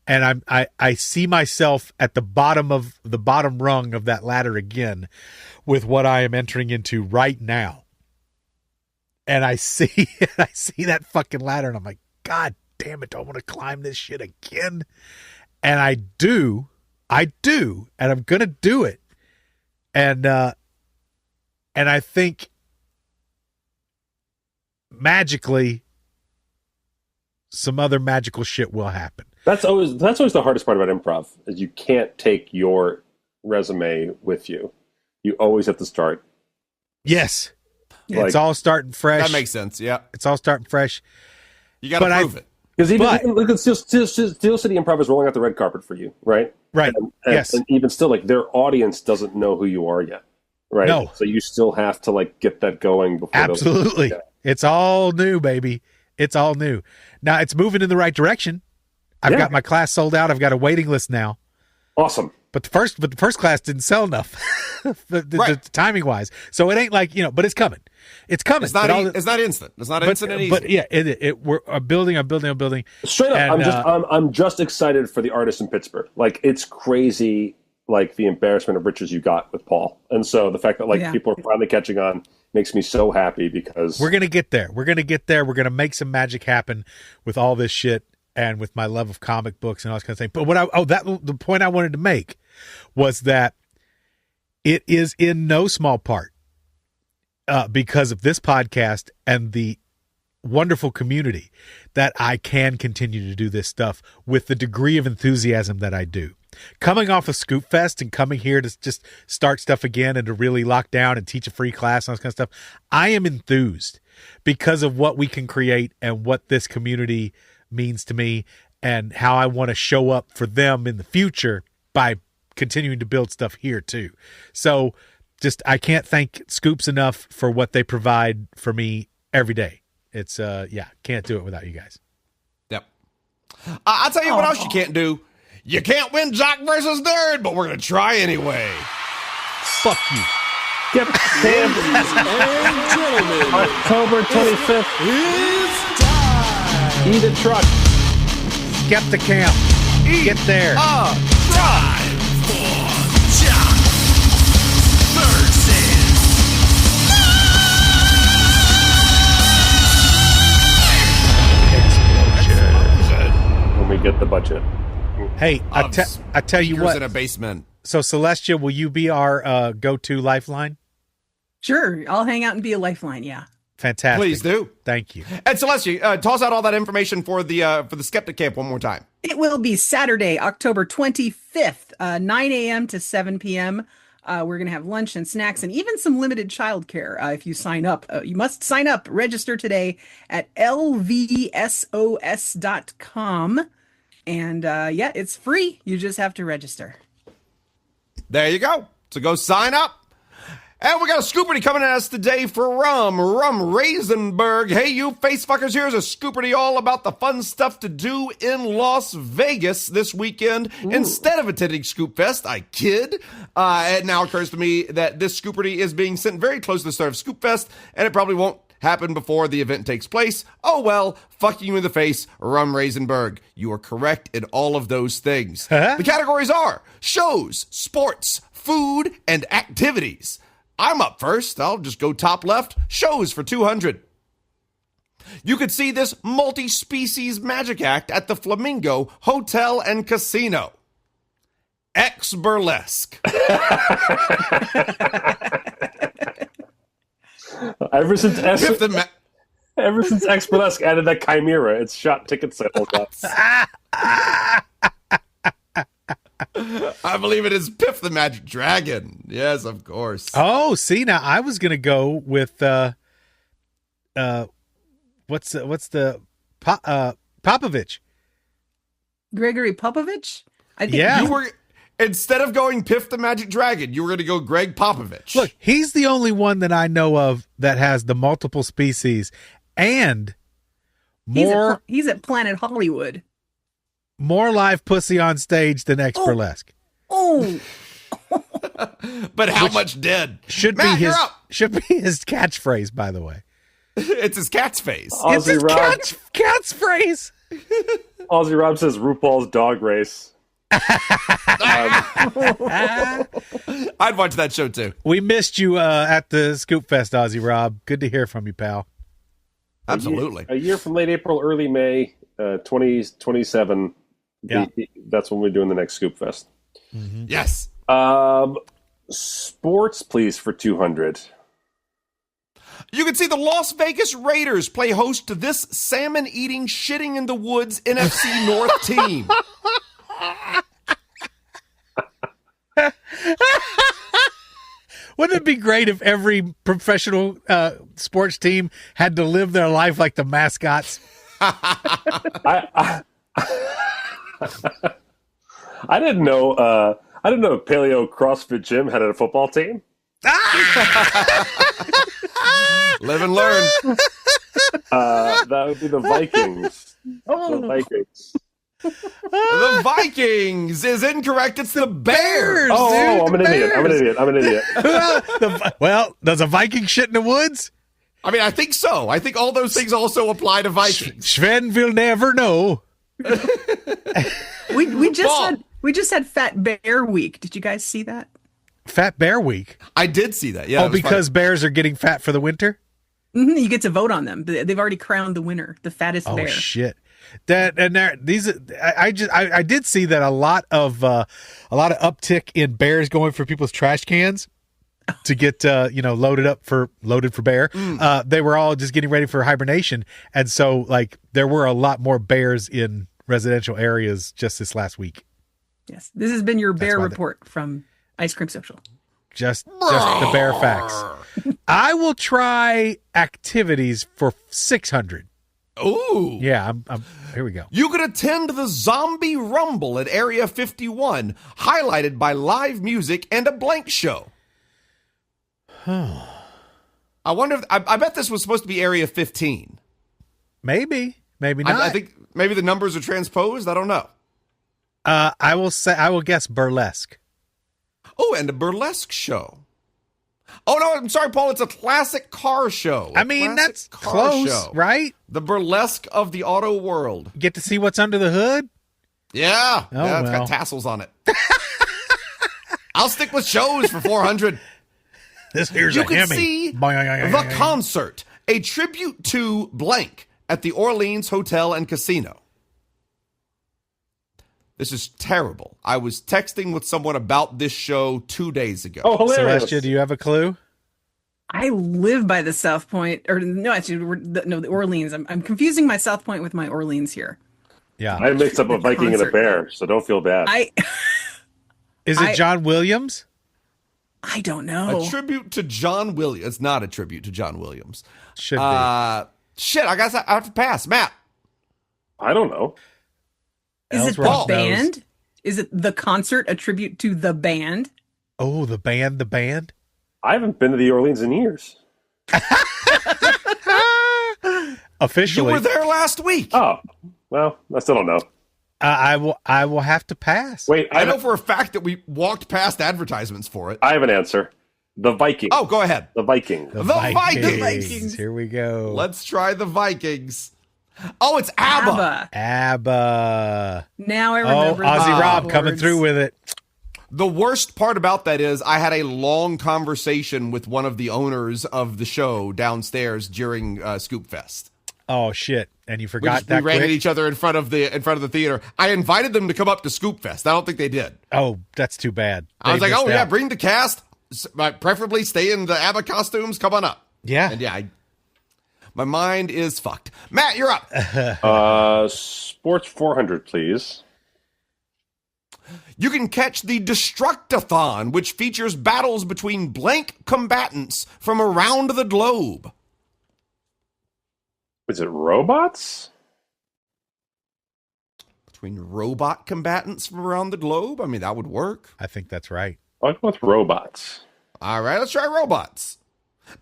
And I see myself at the bottom rung of that ladder again with what I am entering into right now. And I see that fucking ladder and I'm like, God damn it, do I want to climb this shit again? And I do, and I'm going to do it. And I think magically some other magical shit will happen. That's always the hardest part about improv, is you can't take your resume with you. You always have to start. Yes. It's all starting fresh. That makes sense, yeah. It's all starting fresh. You got to prove it. Because even look at Steel City Improv is rolling out the red carpet for you, right? Right. Yes. And even still, like, their audience doesn't know who you are yet, right? No. So you still have to like get that going before. Absolutely. It's all new, baby. It's all new. Now it's moving in the right direction. I've got my class sold out. I've got a waiting list now. Awesome. But the first class didn't sell enough, the timing wise. So it ain't like, but it's coming. It's coming. It's not instant. It's not instant and easy. But yeah, we're building. I'm building. Straight up, and, I'm just excited for the artists in Pittsburgh. Like, it's crazy, like the embarrassment of riches you got with Paul, and so the fact that people are finally catching on makes me so happy, because we're gonna get there. We're gonna make some magic happen with all this shit. And with my love of comic books and all this kind of thing. But the point I wanted to make was that it is in no small part because of this podcast and the wonderful community that I can continue to do this stuff with the degree of enthusiasm that I do. Coming off of Scoopfest and coming here to just start stuff again and to really lock down and teach a free class and all this kind of stuff, I am enthused because of what we can create and what this community means to me and how I want to show up for them in the future by continuing to build stuff here too. So I can't thank Scoops enough for what they provide for me every day. It's can't do it without you guys. Yep. I'll tell you what else you can't do. You can't win Jock versus Nerd, but we're going to try anyway. Fuck you. Yep. Ladies and gentlemen, October 25th. it's time. Eat a truck. Skepticamp. Get there. Drive For Jock versus When we get the budget. Hey, I tell you what. in a basement. So Celestia, will you be our go-to lifeline? Sure, I'll hang out and be a lifeline. Yeah. Fantastic. Please do. Thank you. And Celestia, toss out all that information for the Skepticamp one more time. It will be Saturday, October 25th, 9 a.m. to 7 p.m. We're going to have lunch and snacks and even some limited childcare if you sign up. You must sign up. Register today at lvsos.com. And it's free. You just have to register. There you go. So go sign up. And we got a Scoopardy coming at us today for Rum Raisenberg. Hey, you face fuckers, here's a Scoopardy all about the fun stuff to do in Las Vegas this weekend. Ooh. Instead of attending Scoopfest, I kid. It now occurs to me that this Scoopardy is being sent very close to the start of Scoopfest, and it probably won't happen before the event takes place. Oh well, fucking you in the face, Rum Raisenberg. You are correct in all of those things. The categories are shows, sports, food, and activities. I'm up first. I'll just go top left. Shows for 200. You could see this multi-species magic act at the Flamingo Hotel and Casino. X burlesque. Ever since Piff the ever since X Burlesque added that chimera, it's shot ticket sales up. I believe it is Piff the Magic Dragon. Yes, of course. Oh, see, now I was gonna go with what's the Popovich? Gregory Popovich? I think Yeah. You were instead of going Piff the Magic Dragon, you were going to go Greg Popovich. Look, he's the only one that I know of that has the multiple species and more he's at Planet Hollywood. more live pussy on stage than X Burlesque. Oh, but how much dead? Should Matt, be you're his up. catchphrase, by the way. It's his cat's face. It's his cat's phrase. Ozzy Rob says RuPaul's Dog Race. I'd watch that show too. We missed you at the Scoopfest, Ozzy Rob. Good to hear from you, pal. Absolutely. A year from late April, early May, 2027. Yeah. That's when we're doing the next Scoopfest. Yes. Sports, please, for 200. You can see the Las Vegas Raiders play host to this salmon-eating, shitting in the woods NFC North team. Wouldn't it be great if every professional sports team had to live their life like the mascots? I didn't know. I didn't know Paleo CrossFit Gym had a football team. Live and learn. That would be the Vikings. The Vikings. The Vikings is incorrect. It's the Bears. Oh, I'm an idiot. I'm an idiot. Well, does a Viking shit in the woods? I mean, I think so. I think all those things also apply to Vikings. Sven will never know. we just had Fat Bear Week. Did you guys see that? Fat Bear Week. I did see that. Yeah. Oh, because bears are getting fat for the winter? Mm-hmm. You get to vote on them. They've already crowned the winner, the fattest Oh bear. shit! I did see that a lot of uptick in bears going for people's trash cans to get loaded for bear. They were all just getting ready for hibernation, and so like there were a lot more bears in residential areas just this last week. Yes, this has been your bear why report from Ice Cream Social. Just the bear facts. I will try activities for 600. Ooh. Yeah, I'm here we go. You could attend the Zombie Rumble at Area 51, highlighted by live music and a blank show. I wonder if I bet this was supposed to be Area 15. Maybe not. I think maybe the numbers are transposed. I don't know. I will guess burlesque. Oh, and a burlesque show. Oh, no, I'm sorry, Paul. It's a classic car show. I mean, that's close, right? The burlesque of the auto world. Get to see what's under the hood? Yeah. Oh, yeah, it's well. got tassels on it. I'll stick with shows for 400. Here's You a can Hemi. see The Concert, a tribute to blank at the Orleans Hotel and Casino. This is terrible. I was texting with someone about this show 2 days ago. Oh, hilarious. Celestia, do you have a clue? I live by the South Point, or no, actually, the Orleans. I'm confusing my South Point with my Orleans here. Yeah. I mixed up a Viking and a concert. bear, so don't feel bad. Is it John Williams? I don't know. A tribute to John Williams. It's not a tribute to John Williams. Should be. Shit, I guess I have to pass. Matt. I don't know. Is it the Ellsworth knows. band? Is it the concert, a tribute to the band? Oh, the band. I haven't been to the Orleans in years. Officially. You were there last week. Oh, well, I still don't know. I will have to pass. Wait, I know for a fact that we walked past advertisements for it. I have an answer. The Vikings. Oh, go ahead. The Vikings. The Vikings. Vikings. Here we go. Let's try the Vikings. Oh, it's ABBA. ABBA. Now I Oh, remember. Ozzy the Rob words. coming through with it. The worst part about that is I had a long conversation with one of the owners of the show downstairs during Scoopfest. Oh shit! And you We forgot just that we ran quick? at each other in front of the theater. I invited them to come up to Scoopfest. I don't think they did. Oh, that's too bad. I was They like, oh missed yeah, out. bring the cast. Preferably stay in the ABBA costumes. Come on up. Yeah. And yeah, my mind is fucked. Matt, you're up. Sports 400, please. You can catch the Destructathon, which features battles between blank combatants from around the globe. Is it robots? Between robot combatants from around the globe? I mean, that would work. I think that's right. I'll go with robots. All right, let's try robots.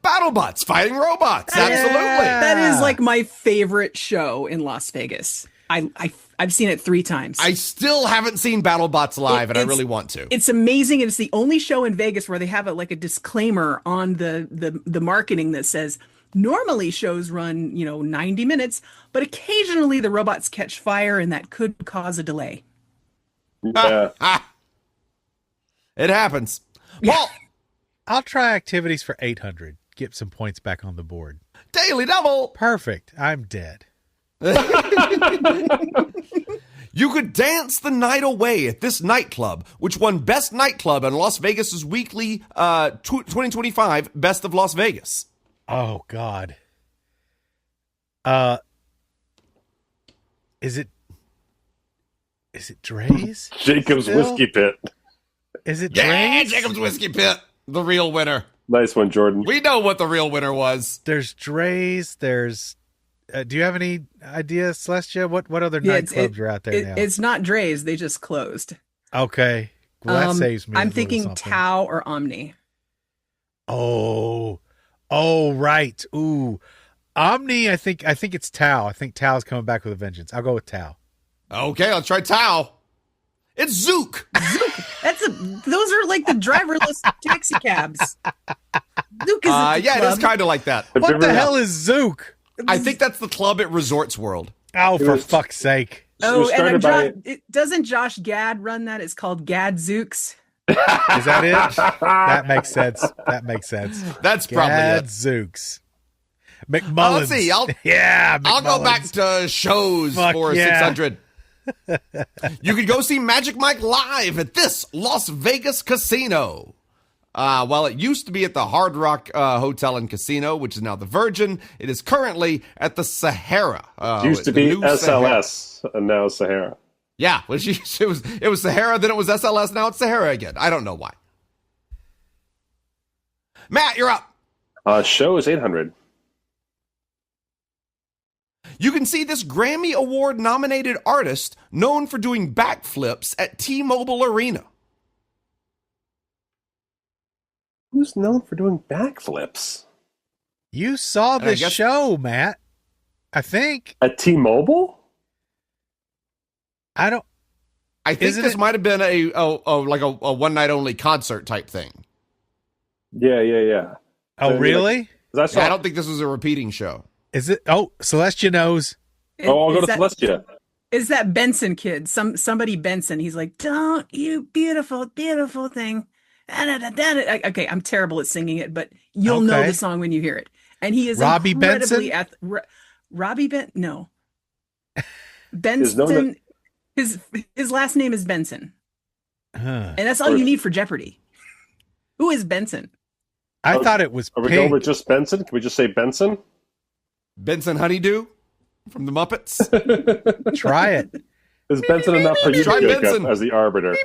BattleBots fighting robots. Absolutely. That is like my favorite show in Las Vegas. I've seen it 3 times. I still haven't seen BattleBots live, and I really want to. It's amazing. It's the only show in Vegas where they have a disclaimer on the marketing that says normally shows run 90 minutes, but occasionally the robots catch fire and that could cause a delay. Yeah. It happens. Paul, I'll try activities for 800. Get some points back on the board. Daily Double. Perfect. I'm dead. You could dance the night away at this nightclub, which won Best Nightclub in Las Vegas's weekly 2025 Best of Las Vegas. Oh God. Is it Dre's? Jacob's Still? Whiskey Pit. Is it Yeah, Dre's? Jacob's Whiskey Pit, the real winner. Nice one, Jordan. We know what the real winner was. There's Dre's. There's. Do you have any idea, Celestia? What other nightclubs are out there now? It's not Dre's. They just closed. Okay, well, that saves me. a I'm little thinking something. Tao or Omni. Oh, right. Ooh, Omni. I think it's Tao. I think Tao's coming back with a vengeance. I'll go with Tao. Okay, let's try Tao. It's Zook. Those are like the driverless taxi cabs. Zook is at the Yeah, it club. is kind of like that. What the hell is Zook? I think that's the club at Resorts World. Oh, for was- fuck's sake! It Oh, was and started doesn't Josh Gad run that? It's called Gad Zooks. Is that it? That makes sense. That's probably it. Gadzooks. McMullins. Let's see, yeah, I'll go McMullins. back to shows Fuck for yeah. 600. You could go see Magic Mike live at this Las Vegas casino. While it used to be at the Hard Rock Hotel and Casino, which is now the Virgin, it is currently at the Sahara. It used to the be new Sahara. SLS, and now Sahara. Yeah, it was Sahara, then it was SLS, now it's Sahara again. I don't know why. Matt, you're up. Show is 800. You can see this Grammy Award nominated artist known for doing backflips at T-Mobile Arena. Who's known for doing backflips? You saw And I this guess- show, Matt. I think. At T-Mobile? I don't. I think Isn't this it- might have been a one night only concert type thing. Yeah. Oh, So, really? 'Cause I saw. I don't think this was a repeating show. Is it? Oh, Celestia knows. I'll go Is to that- Celestia. Is that Benson kid? Somebody Benson. He's like, "Don't you beautiful, beautiful thing." Okay, I'm terrible at singing it, but you'll know Okay. the song when you hear it. And he is Robbie incredibly Benson? Robbie No, Is known Benson. His last name is Benson, Huh. and that's all you need for Jeopardy. Who is Benson? I thought it was Are we going Pink. with just Benson? Can we just say Benson? Benson Honeydew from the Muppets. Try it. Is Benson enough for you, Try Jacob, Benson. as the arbiter?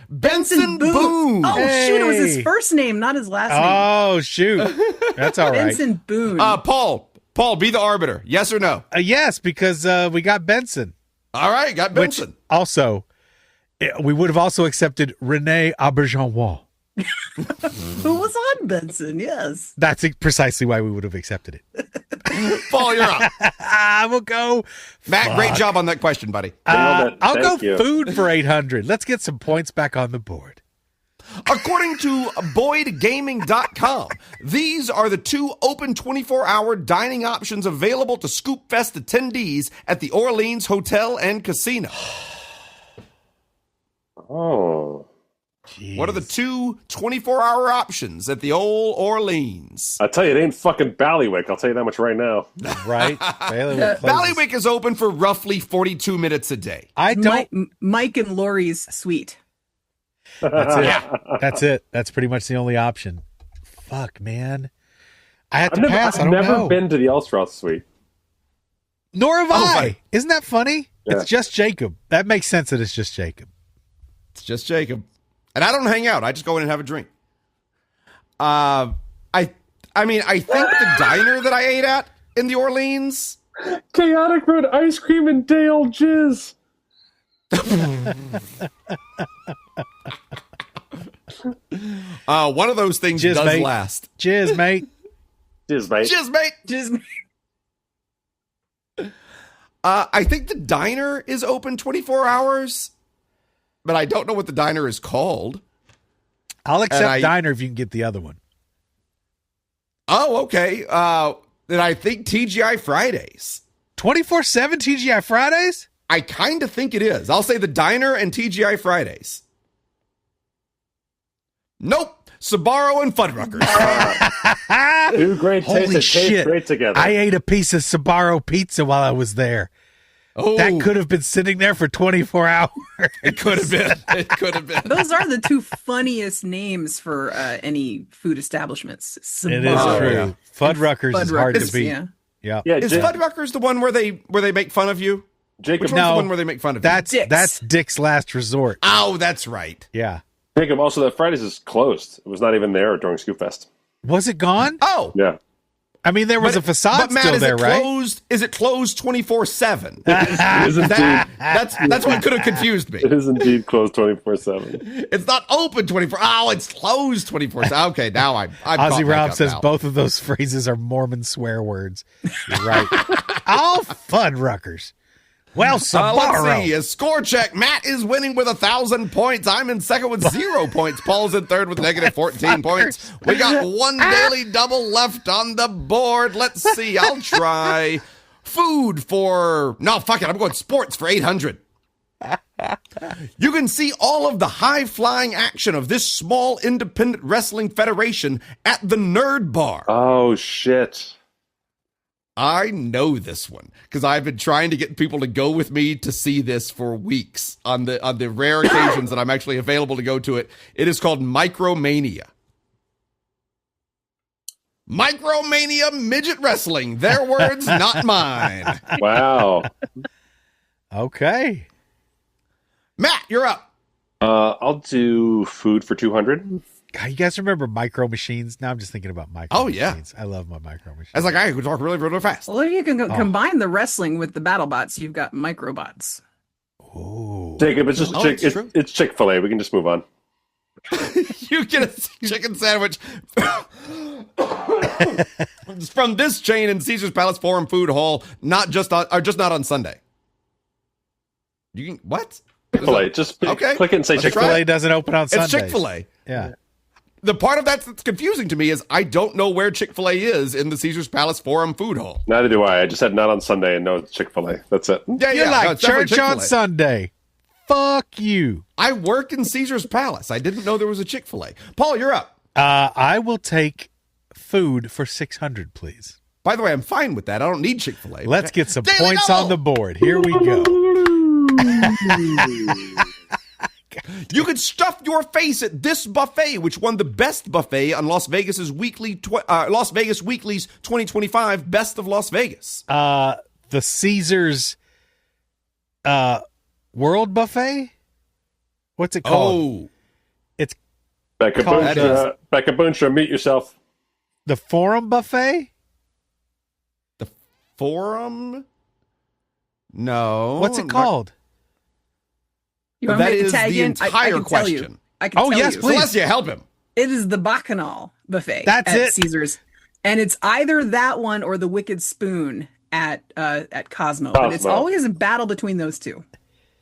Benson Boone. Oh shoot! It was his Hey. first name, not his last name. Oh shoot! That's all right. Benson Boone. Paul, be the arbiter. Yes or no? Yes, because we got Benson. All right, got Which Benson. also, we would have also accepted Renee Auberjonois. Who was on Benson? Yes. That's precisely why we would have accepted it. Paul, you're up. I will go. Matt, great job on that question, buddy. Nailed it. I'll go Thank you. food for 800. Let's get some points back on the board. According to BoydGaming.com, these are the 2 open 24-hour dining options available to Scoopfest attendees at the Orleans Hotel and Casino. Oh. What are the two 24-hour options at the old Orleans? I tell you, it ain't fucking Ballywick. I'll tell you that much right now. Right? Bailiwick closes. Ballywick is open for roughly 42 minutes a day. I don't. Mike and Lori's suite. That's it. That's it. That's pretty much the only option. Fuck, man. I had to pass. I I've don't never know. been to the Elstroth suite. Nor have Oh, I. funny. Isn't that funny? Yeah. It's just Jacob. That makes sense that it's just Jacob. It's just Jacob. And I don't hang out. I just go in and have a drink. I mean, I think the diner that I ate at in the Orleans. Chaotic Road ice cream and Dale jizz. One of those things Jizz, does mate. last. Cheers, mate. Jizz, mate. Jizz, mate. Just I think the diner is open 24 hours, but I don't know what the diner is called. I'll accept I- diner if you can get the other one. Oh, okay. Then I think TGI Fridays. 24/7 TGI Fridays? I kind of think it is. I'll say the diner and TGI Fridays. Nope. Sabaro and Fuddruckers. Two great tastes Holy that taste shit. great together. I ate a piece of Sabaro pizza while I was there. Oh, That could have been sitting there for 24 hours. It could have been. It could have been. those are the two funniest names for any food establishments. It is Sbarro. true. Fuddruckers is hard to Fuddruckers, beat. yeah. Yeah. yeah, Is Fuddruckers the one where they make fun of you? Jacob, Which one's No. the one where they make fun of That's you? Dick's. Dick's Last Resort. Oh, that's right. Yeah. Jacob, also that Fridays is closed. It was not even there during Scoopfest. Was it gone? Oh. Yeah. I mean, there was a facade but Matt, still is there, it right? closed? Is it closed 24/7? It is indeed. That's what could have confused me. It is indeed closed 24/7. It's not open 24. Oh, it's closed 24/7. Okay, now I'm caught Ozzy back Rob up says now. both of those phrases are Mormon swear words. You're right. All Fuddruckers. Well, Sabaro. Let's see. A score check. Matt is winning with 1,000 points. I'm in second with 0 points. Paul's in third with negative 14 points. We got one daily double left on the board. Let's see. I'll try food for... No, fuck it. I'm going sports for 800. You can see all of the high-flying action of this small independent wrestling federation at the Nerd Bar. Oh, shit. I know this one because I've been trying to get people to go with me to see this for weeks on the rare occasions that I'm actually available to go to it. It is called Micromania. Micromania Midget Wrestling. Their words, not mine. Wow. Okay. Matt, you're up. I'll do food for 200. God, you guys remember Micro Machines? Now I'm just thinking about Micro Oh, yeah. Machines. I love my Micro Machines. As like I could talk really, really fast. Well, if you can combine the wrestling with the BattleBots, you've got microbots. Ooh. Jacob, it's just Oh, it's true. it's Chick-fil-A. We can just move on. You get a chicken sandwich from this chain in Caesar's Palace Forum Food Hall, not on Sunday. You can what? Chick-fil-A. Just Okay. click it and say Let's try Chick-fil-A. Chick-fil-A doesn't open on Sundays. It's Chick-fil-A. Yeah. The part of that that's confusing to me is I don't know where Chick-fil-A is in the Caesar's Palace Forum Food Hall. Neither do I. I just said not on Sunday and no, it's Chick-fil-A. That's it. Yeah, You're no, like it's definitely church on Chick-fil-A. Sunday. Fuck you. I work in Caesar's Palace. I didn't know there was a Chick-fil-A. Paul, you're up. I will take food for 600, please. By the way, I'm fine with that. I don't need Chick-fil-A. Let's get some Daily points Double! on the board. Here we go. You could stuff your face at this buffet, which won the best buffet on Las Vegas Weekly's 2025 Best of Las Vegas. The Caesars World Buffet? What's it called? Oh, It's Becca Call that Boonstra, Becca Boonstra, meet yourself. the Forum Buffet? the Forum? No. What's it called? You want me That to is tag the in? entire can tell you. question. I can Oh, tell yes, you. please. Celestia, help him. It is the Bacchanal buffet That's at it. Caesars, and it's either that one or the Wicked Spoon at Cosmo. But it's Cosmo. always a battle between those two.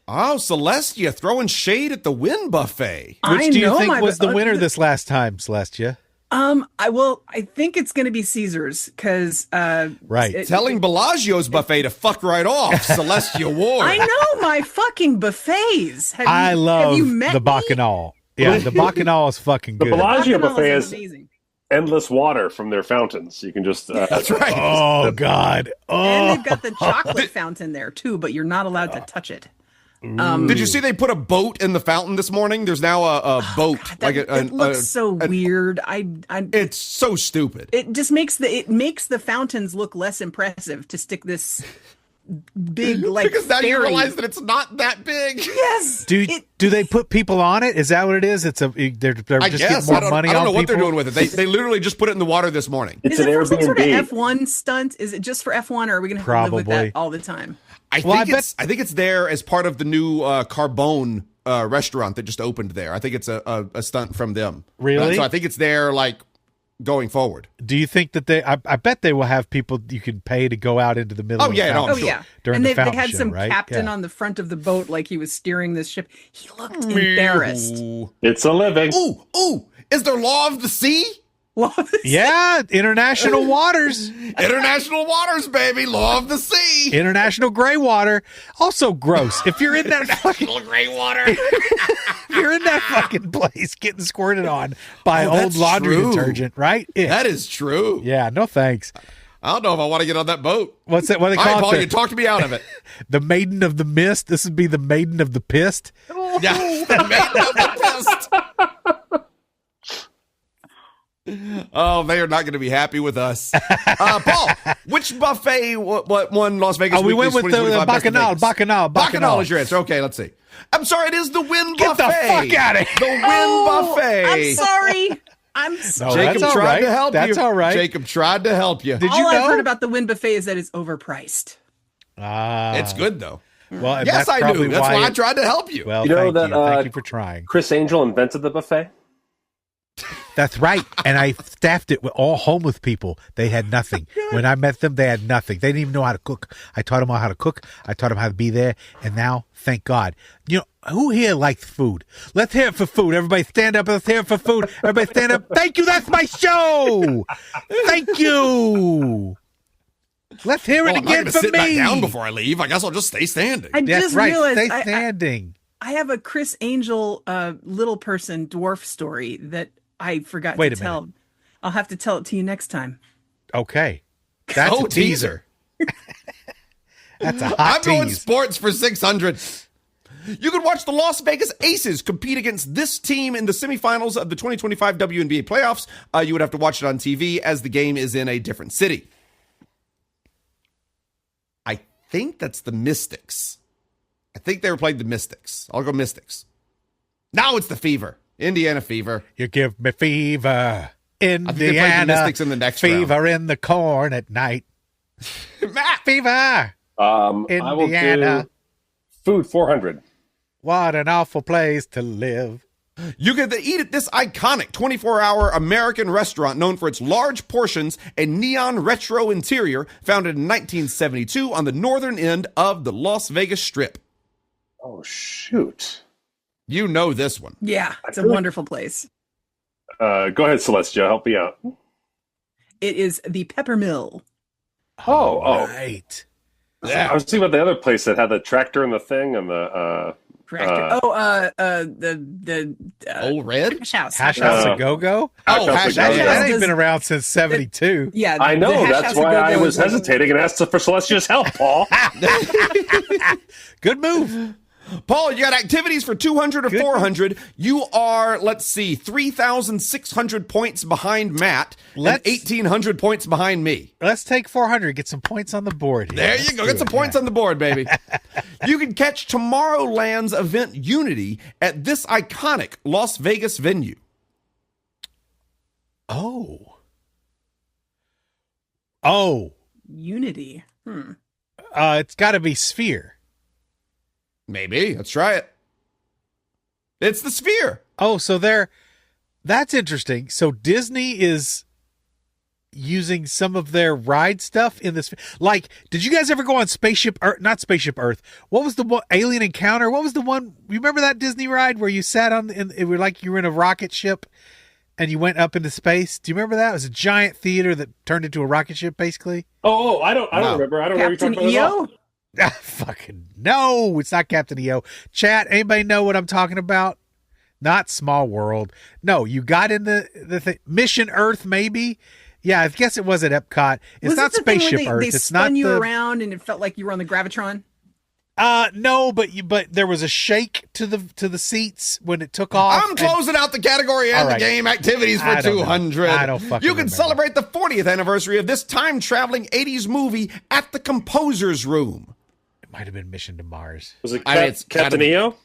Oh, Celestia throwing shade at the Wynn buffet. Which I do you know think my- was the winner this last time, Celestia? I think it's going to be Caesars because Right. Telling Bellagio's buffet to fuck right off. Celestia Ward. I know my fucking buffets. I love have you met the me? Bacchanal. Yeah, the Bacchanal is fucking The good. Bellagio Bacchanal buffet is is amazing. endless water from their fountains. You can just That's right. Oh God! And Oh, they've got the chocolate fountain there too, but you're not allowed to touch it. Did you see they put a boat in the fountain this morning? There's now a boat. It looks so weird. It's so stupid. It just makes the fountains look less impressive to stick this big like Because now you fairy. realize that it's not that big. Yes. do they put people on it? Is that what it is? They're I just guess. getting more money I don't on know what they're people? doing with it. They literally just put it in the water this morning. it's Is an it for some sort of Airbnb. F1 stunt? Is it just for F1, or are we going to have to live with Probably. that all the time? I think it's there as part of the new Carbone restaurant that just opened there. I think it's a stunt from them. Really? So I think it's there like going forward. Do you think that I bet they will have people you can pay to go out into the middle? Oh, of yeah, the no, fountain I'm sure. Yeah. during And the they fountain had show, some right? captain Yeah. on the front of the boat like he was steering this ship. He looked embarrassed. It's a living. Ooh! Is there law of the sea? Yeah, international waters, International waters, baby. Law of the sea. international gray water. Also gross. If you're in that fucking, Gray water. if you're in that fucking place getting squirted on by Oh, old that's laundry true. detergent, right? Yeah. That is true. Yeah, no thanks. I don't know if I want to get on that boat. What's that? What do they All right, call Paul, it? you talked me out of it. The maiden of the mist. This would be the maiden of the pissed. Yeah. The maiden of the pest. Oh, they are not going to be happy with us. Paul, which buffet what won Las Vegas? Oh, we went Weekly's with the 2025 Best of Bacchanal. Vegas? Bacchanal. Bacchanal is your answer. Okay, let's see. I'm sorry, it is the Wynn Get the Buffet. fuck outta here. The Wynn Oh, Buffet. I'm sorry. I'm No, sorry. Jacob that's all tried right. to help That's you. all right. Jacob tried to help you. Did All you I've know? heard about the Wynn Buffet is that it's overpriced. Ah, It's good, though. Well, and Yes, that's I probably knew. That's why I it- tried to help you. Well, You know thank that, you. Thank you for trying. Chris Angel invented the buffet. That's right. And I staffed it with all homeless people. They had nothing. When I met them, they had nothing. They didn't even know how to cook. I taught them how to cook. I taught them how to be there. And now, thank God. You know, who here likes food? Let's hear it for food. Everybody stand up. Let's hear it for food. Everybody stand up. Thank you. That's my show. Thank you. Let's hear it Well, I'm not again going to for sit back me. down before I leave. I guess I'll just stay standing. I That's just right. realized Stay standing. I have a Chris Angel little person dwarf story that I forgot Wait to a tell. minute. I'll have to tell it to you next time. Okay. That's Oh, a teaser. That's a hot I'm going tease. sports for 600. You can watch the Las Vegas Aces compete against this team in the semifinals of the 2025 WNBA playoffs. You would have to watch it on TV as the game is in a different city. I think that's the Mystics. I think they were playing the Mystics. I'll go Mystics. Now it's the Fever. Indiana Fever. You give me fever, they played the Indiana. Mystics in the next fever in the corn at night. Matt. Fever, I will Indiana. do food 400. What an awful place to live. You get to eat at this iconic 24-hour American restaurant known for its large portions and neon retro interior, founded in 1972 on the northern end of the Las Vegas Strip. Oh shoot! You know this one. Yeah, it's a feel like- wonderful place. Go ahead, Celestia. Help me out. It is the Pepper Mill. Oh. Right. I was thinking about the other place that had the tractor and the thing and the. Tractor. The Old Red? Hash House. Hash House Uh, a Go-Go? Oh, Hash Hash House. That, House. ain't does- been around since 72. Yeah, I know. the Hash That's House why Go-Go I was is like- hesitating and asked for Celestia's help, Paul. Good move. Paul, you got activities for 200 or Good. 400. You are, let's see, 3,600 points behind Matt and Let's- 1,800 points behind me. Let's take 400. Get some points on the board. There you go. Get some points on the board, baby. You can catch Tomorrowland's event Unity at this iconic Las Vegas venue. Oh. Unity. It's got to be Sphere. Maybe. Let's try it. It's the Sphere. Oh, so that's interesting. So Disney is using some of their ride stuff in this. Like, did you guys ever go on Spaceship Earth? Not Spaceship Earth. What was the one? Alien Encounter? What was the one? You remember that Disney ride where you sat on, it was like you were in a rocket ship and you went up into space? Do you remember that? It was a giant theater that turned into a rocket ship, basically. I don't No. remember. I don't know what Captain you're talking about. EO? Ah, fucking no, it's not Captain EO. Chat, anybody know what I'm talking about? Not Small World. No, you got in the Mission Earth, maybe. Yeah, I guess it was at Epcot. It's not Spaceship Earth. They It's spun not you around and it felt like you were on the Gravitron. No, but there was a shake to the seats when it took off. I'm closing out the category and All right. the game activities for I don't know. 200. I don't fucking You can remember. celebrate the 40th anniversary of this time-traveling 80s movie at the Composer's Room. It might have been Mission to Mars. Was it I mean, it's Captain gotta be- EO?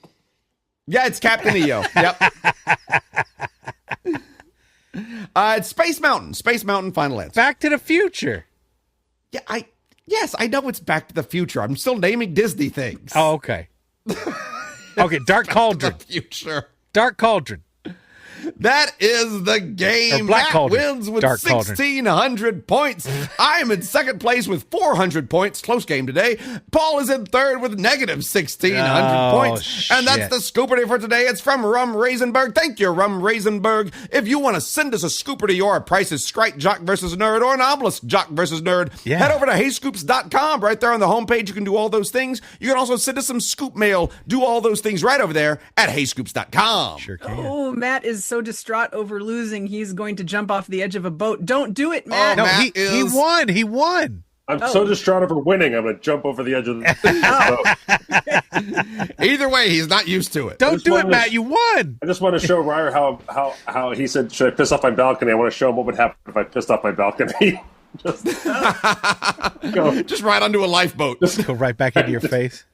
Yeah, it's Captain EO. Yep. It's Space Mountain. Space Mountain, final answer. Back to the Future. Yeah, yes, I know it's Back to the Future. I'm still naming Disney things. Oh, okay. Okay, Dark Cauldron. The future. Dark Cauldron. That is the game. Or Black Matt Cauldron. wins with Dark Cauldron. 1,600 points. I am in second place with 400 points. Close game today. Paul is in third with negative 1,600 Oh, points. And that's shit. the Scoopardy for today. It's from Rum Raisenberg. Thank you, Rum Raisenberg. If you want to send us a Scoopardy or a Price is Right Jock versus Nerd or an Obelisk Jock versus Nerd, Yeah. head over to heyscoops.com. Right there on the homepage, you can do all those things. You can also send us some Scoop mail. Do all those things right over there at heyscoops.com. Sure can. Oh, Matt is so distraught over losing, he's going to jump off the edge of a boat. Don't do it, Matt. Oh, No, Matt he is- won. He won. I'm so distraught over winning. I'm going to jump over the edge of the boat. Either way, he's not used to it. Don't just do it, wanted to- Matt. You won. I just want to show Ryer how he said, should I piss off my balcony? I want to show him what would happen if I pissed off my balcony. Just go Just ride onto a lifeboat. Go right back into your face.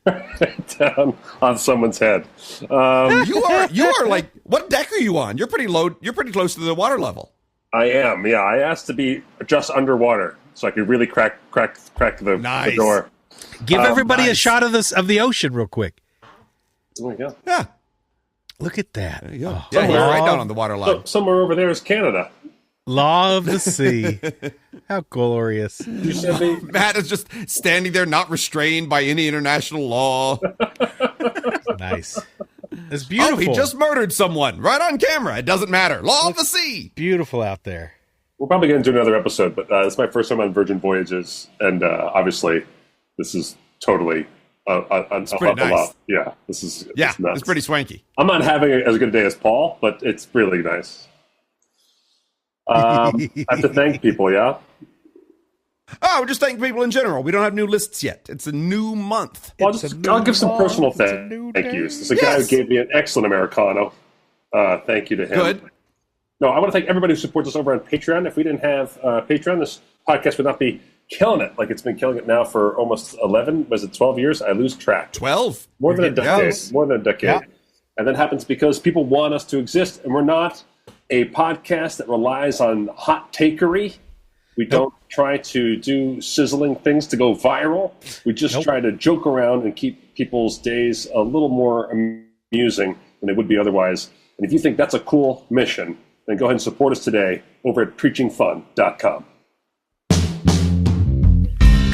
down on someone's head. You are like, what deck are you on? You're pretty low. You're pretty close to the water level. I am, yeah. I asked to be just underwater so I could really crack the Nice. door. Give everybody a nice. shot of the ocean real quick. There we go. Yeah, Look at that. yeah, Oh, you're right law- down on the water line. So, somewhere over there is Canada. Law of the sea. How glorious. You said me. Matt is just standing there, not restrained by any international law. Nice. It's Oh, beautiful. he just murdered someone right on camera. It doesn't matter. Law of the sea. Beautiful out there. We're probably going to do another episode, but it's my first time on Virgin Voyages, and obviously, this is totally pretty up a nice. lot. Yeah, this is Yeah, it's nuts. it's pretty swanky. I'm not having as good a day as Paul, but it's really nice. I have to thank people, yeah? Oh, we're just thanking people in general. We don't have new lists yet. It's a new month. Well, It's a I'll new give some month. personal It's a new thank day. yous. There's a guy who Yes. gave me an excellent Americano. Thank you to him. Good. No, I want to thank everybody who supports us over on Patreon. If we didn't have Patreon, this podcast would not be killing it like it's been killing it now for almost 12 years? I lose track. 12. More than a decade. Yes. More than a decade. Yeah. And that happens because people want us to exist, and we're not a podcast that relies on hot takery. We don't try to do sizzling things to go viral. We just try to joke around and keep people's days a little more amusing than they would be otherwise. And if you think that's a cool mission, then go ahead and support us today over at preachingfun.com.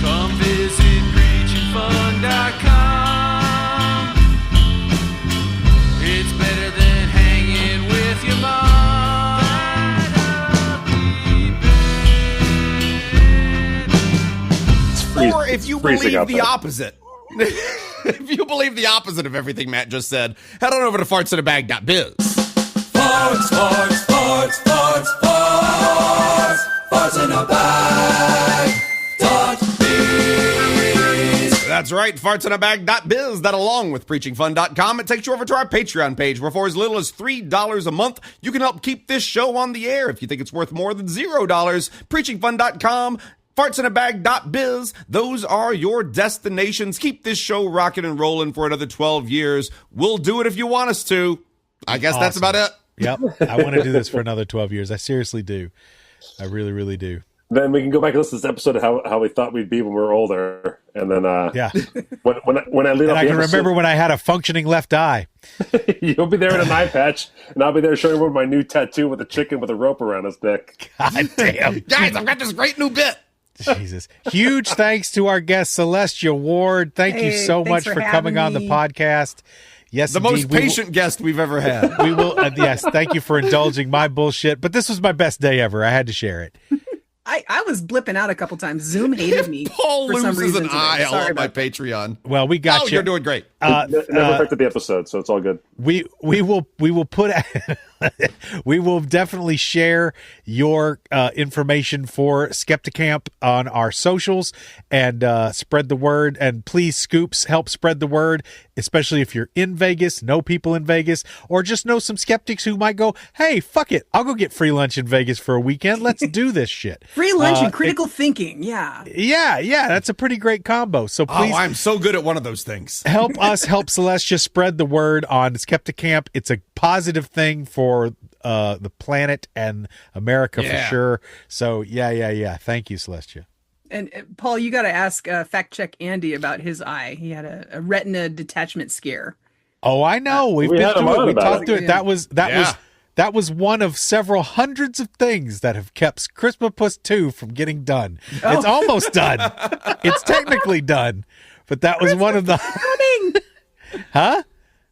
Come visit preachingfun.com. It's better than hanging with your mom. Or if you freezing believe out the there. opposite. If you believe the opposite of everything Matt just said, head on over to fartsinabag.biz. Farts, farts, farts, farts, farts. Farts in a bag. .biz. That's right, fartsinabag.biz. That along with preachingfun.com, it takes you over to our Patreon page where for as little as $3 a month, you can help keep this show on the air. If you think it's worth more than $0, preachingfun.com, fartsinabag.biz, those are your destinations. Keep this show rocking and rolling for another 12 years. We'll do it if you want us to. I guess that's Awesome. about it. Yep. I want to do this for another 12 years. I seriously do. I really, really do. Then we can go back and listen to this episode of how we thought we'd be when we were older. And then Yeah. when I lit And up I the can episode, remember when I had a functioning left eye. you'll be there in an eye patch, and I'll be there showing everyone my new tattoo with a chicken with a rope around his neck. God damn. Guys, I've got this great new bit. Jesus. Huge thanks to our guest, Celestia Ward. Thank you Hey, so thanks much for for coming on having the me. podcast. Yes, The indeed. most patient guest we've ever had. We will yes, thank you for indulging my bullshit. But this was my best day ever. I had to share it. I was blipping out a couple times. Zoom hated me. Paul for some loses reason an today. eye Sorry on my about that. Patreon. Well, we got Oh, you. you're doing great. It never affected the episode, so it's all good. We will put we will definitely share your information for Skepticamp on our socials and spread the word. And please, Scoops, help spread the word, especially if you're in Vegas, know people in Vegas, or just know some skeptics who might go, hey, fuck it, I'll go get free lunch in Vegas for a weekend. Let's do this shit. Free lunch and critical thinking. Yeah. Yeah, that's a pretty great combo. So please, Oh, I'm so good at one of those things. help us help Celestia spread the word on Skepticamp. It's a positive thing for the planet and America for sure. So yeah. Thank you, Celestia. And Paul, you got to ask fact check Andy about his eye. He had a retina detachment scare. Oh, I know. We've we been had him through it. on We about talked it. through it. That was one of several hundreds of things that have kept Christmas 2 from getting done. It's almost done. It's technically done, but that was one of the Coming. Huh?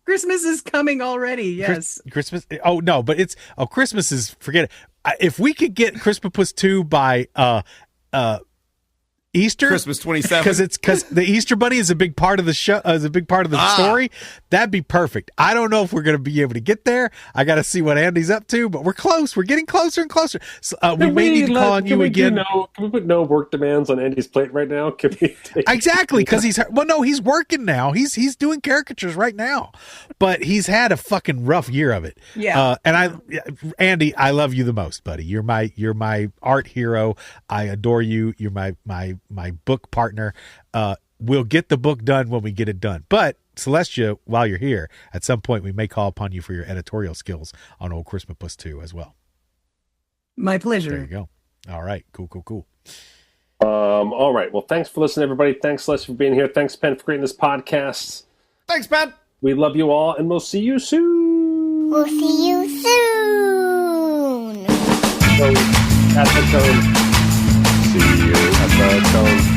Christmas is coming already. Yes. Christmas. Oh no, but Christmas is, forget it. If we could get Christmas 2 by Easter, Christmas 27. because the Easter Bunny is a big part of the show, is a big part of the story. That'd be perfect. I don't know if we're going to be able to get there. I got to see what Andy's up to, but we're close. We're getting closer and closer. So, we may need to call on you again. Can we put no work demands on Andy's plate right now? Can we Exactly, because he's working now. He's doing caricatures right now, but he's had a fucking rough year of it. Yeah. Andy, I love you the most, buddy. You're my art hero. I adore you. You're my book partner. We'll get the book done when we get it done. But Celestia, while you're here, at some point we may call upon you for your editorial skills on Old Christmas 2 as well. My pleasure. There you go. All right. Cool. All right. Well, thanks for listening, everybody. Thanks, Celestia, for being here. Thanks, Penn, for creating this podcast. Thanks, Pat. We love you all, and we'll see you soon. We'll see you soon. So, at the tone. See you at the tone.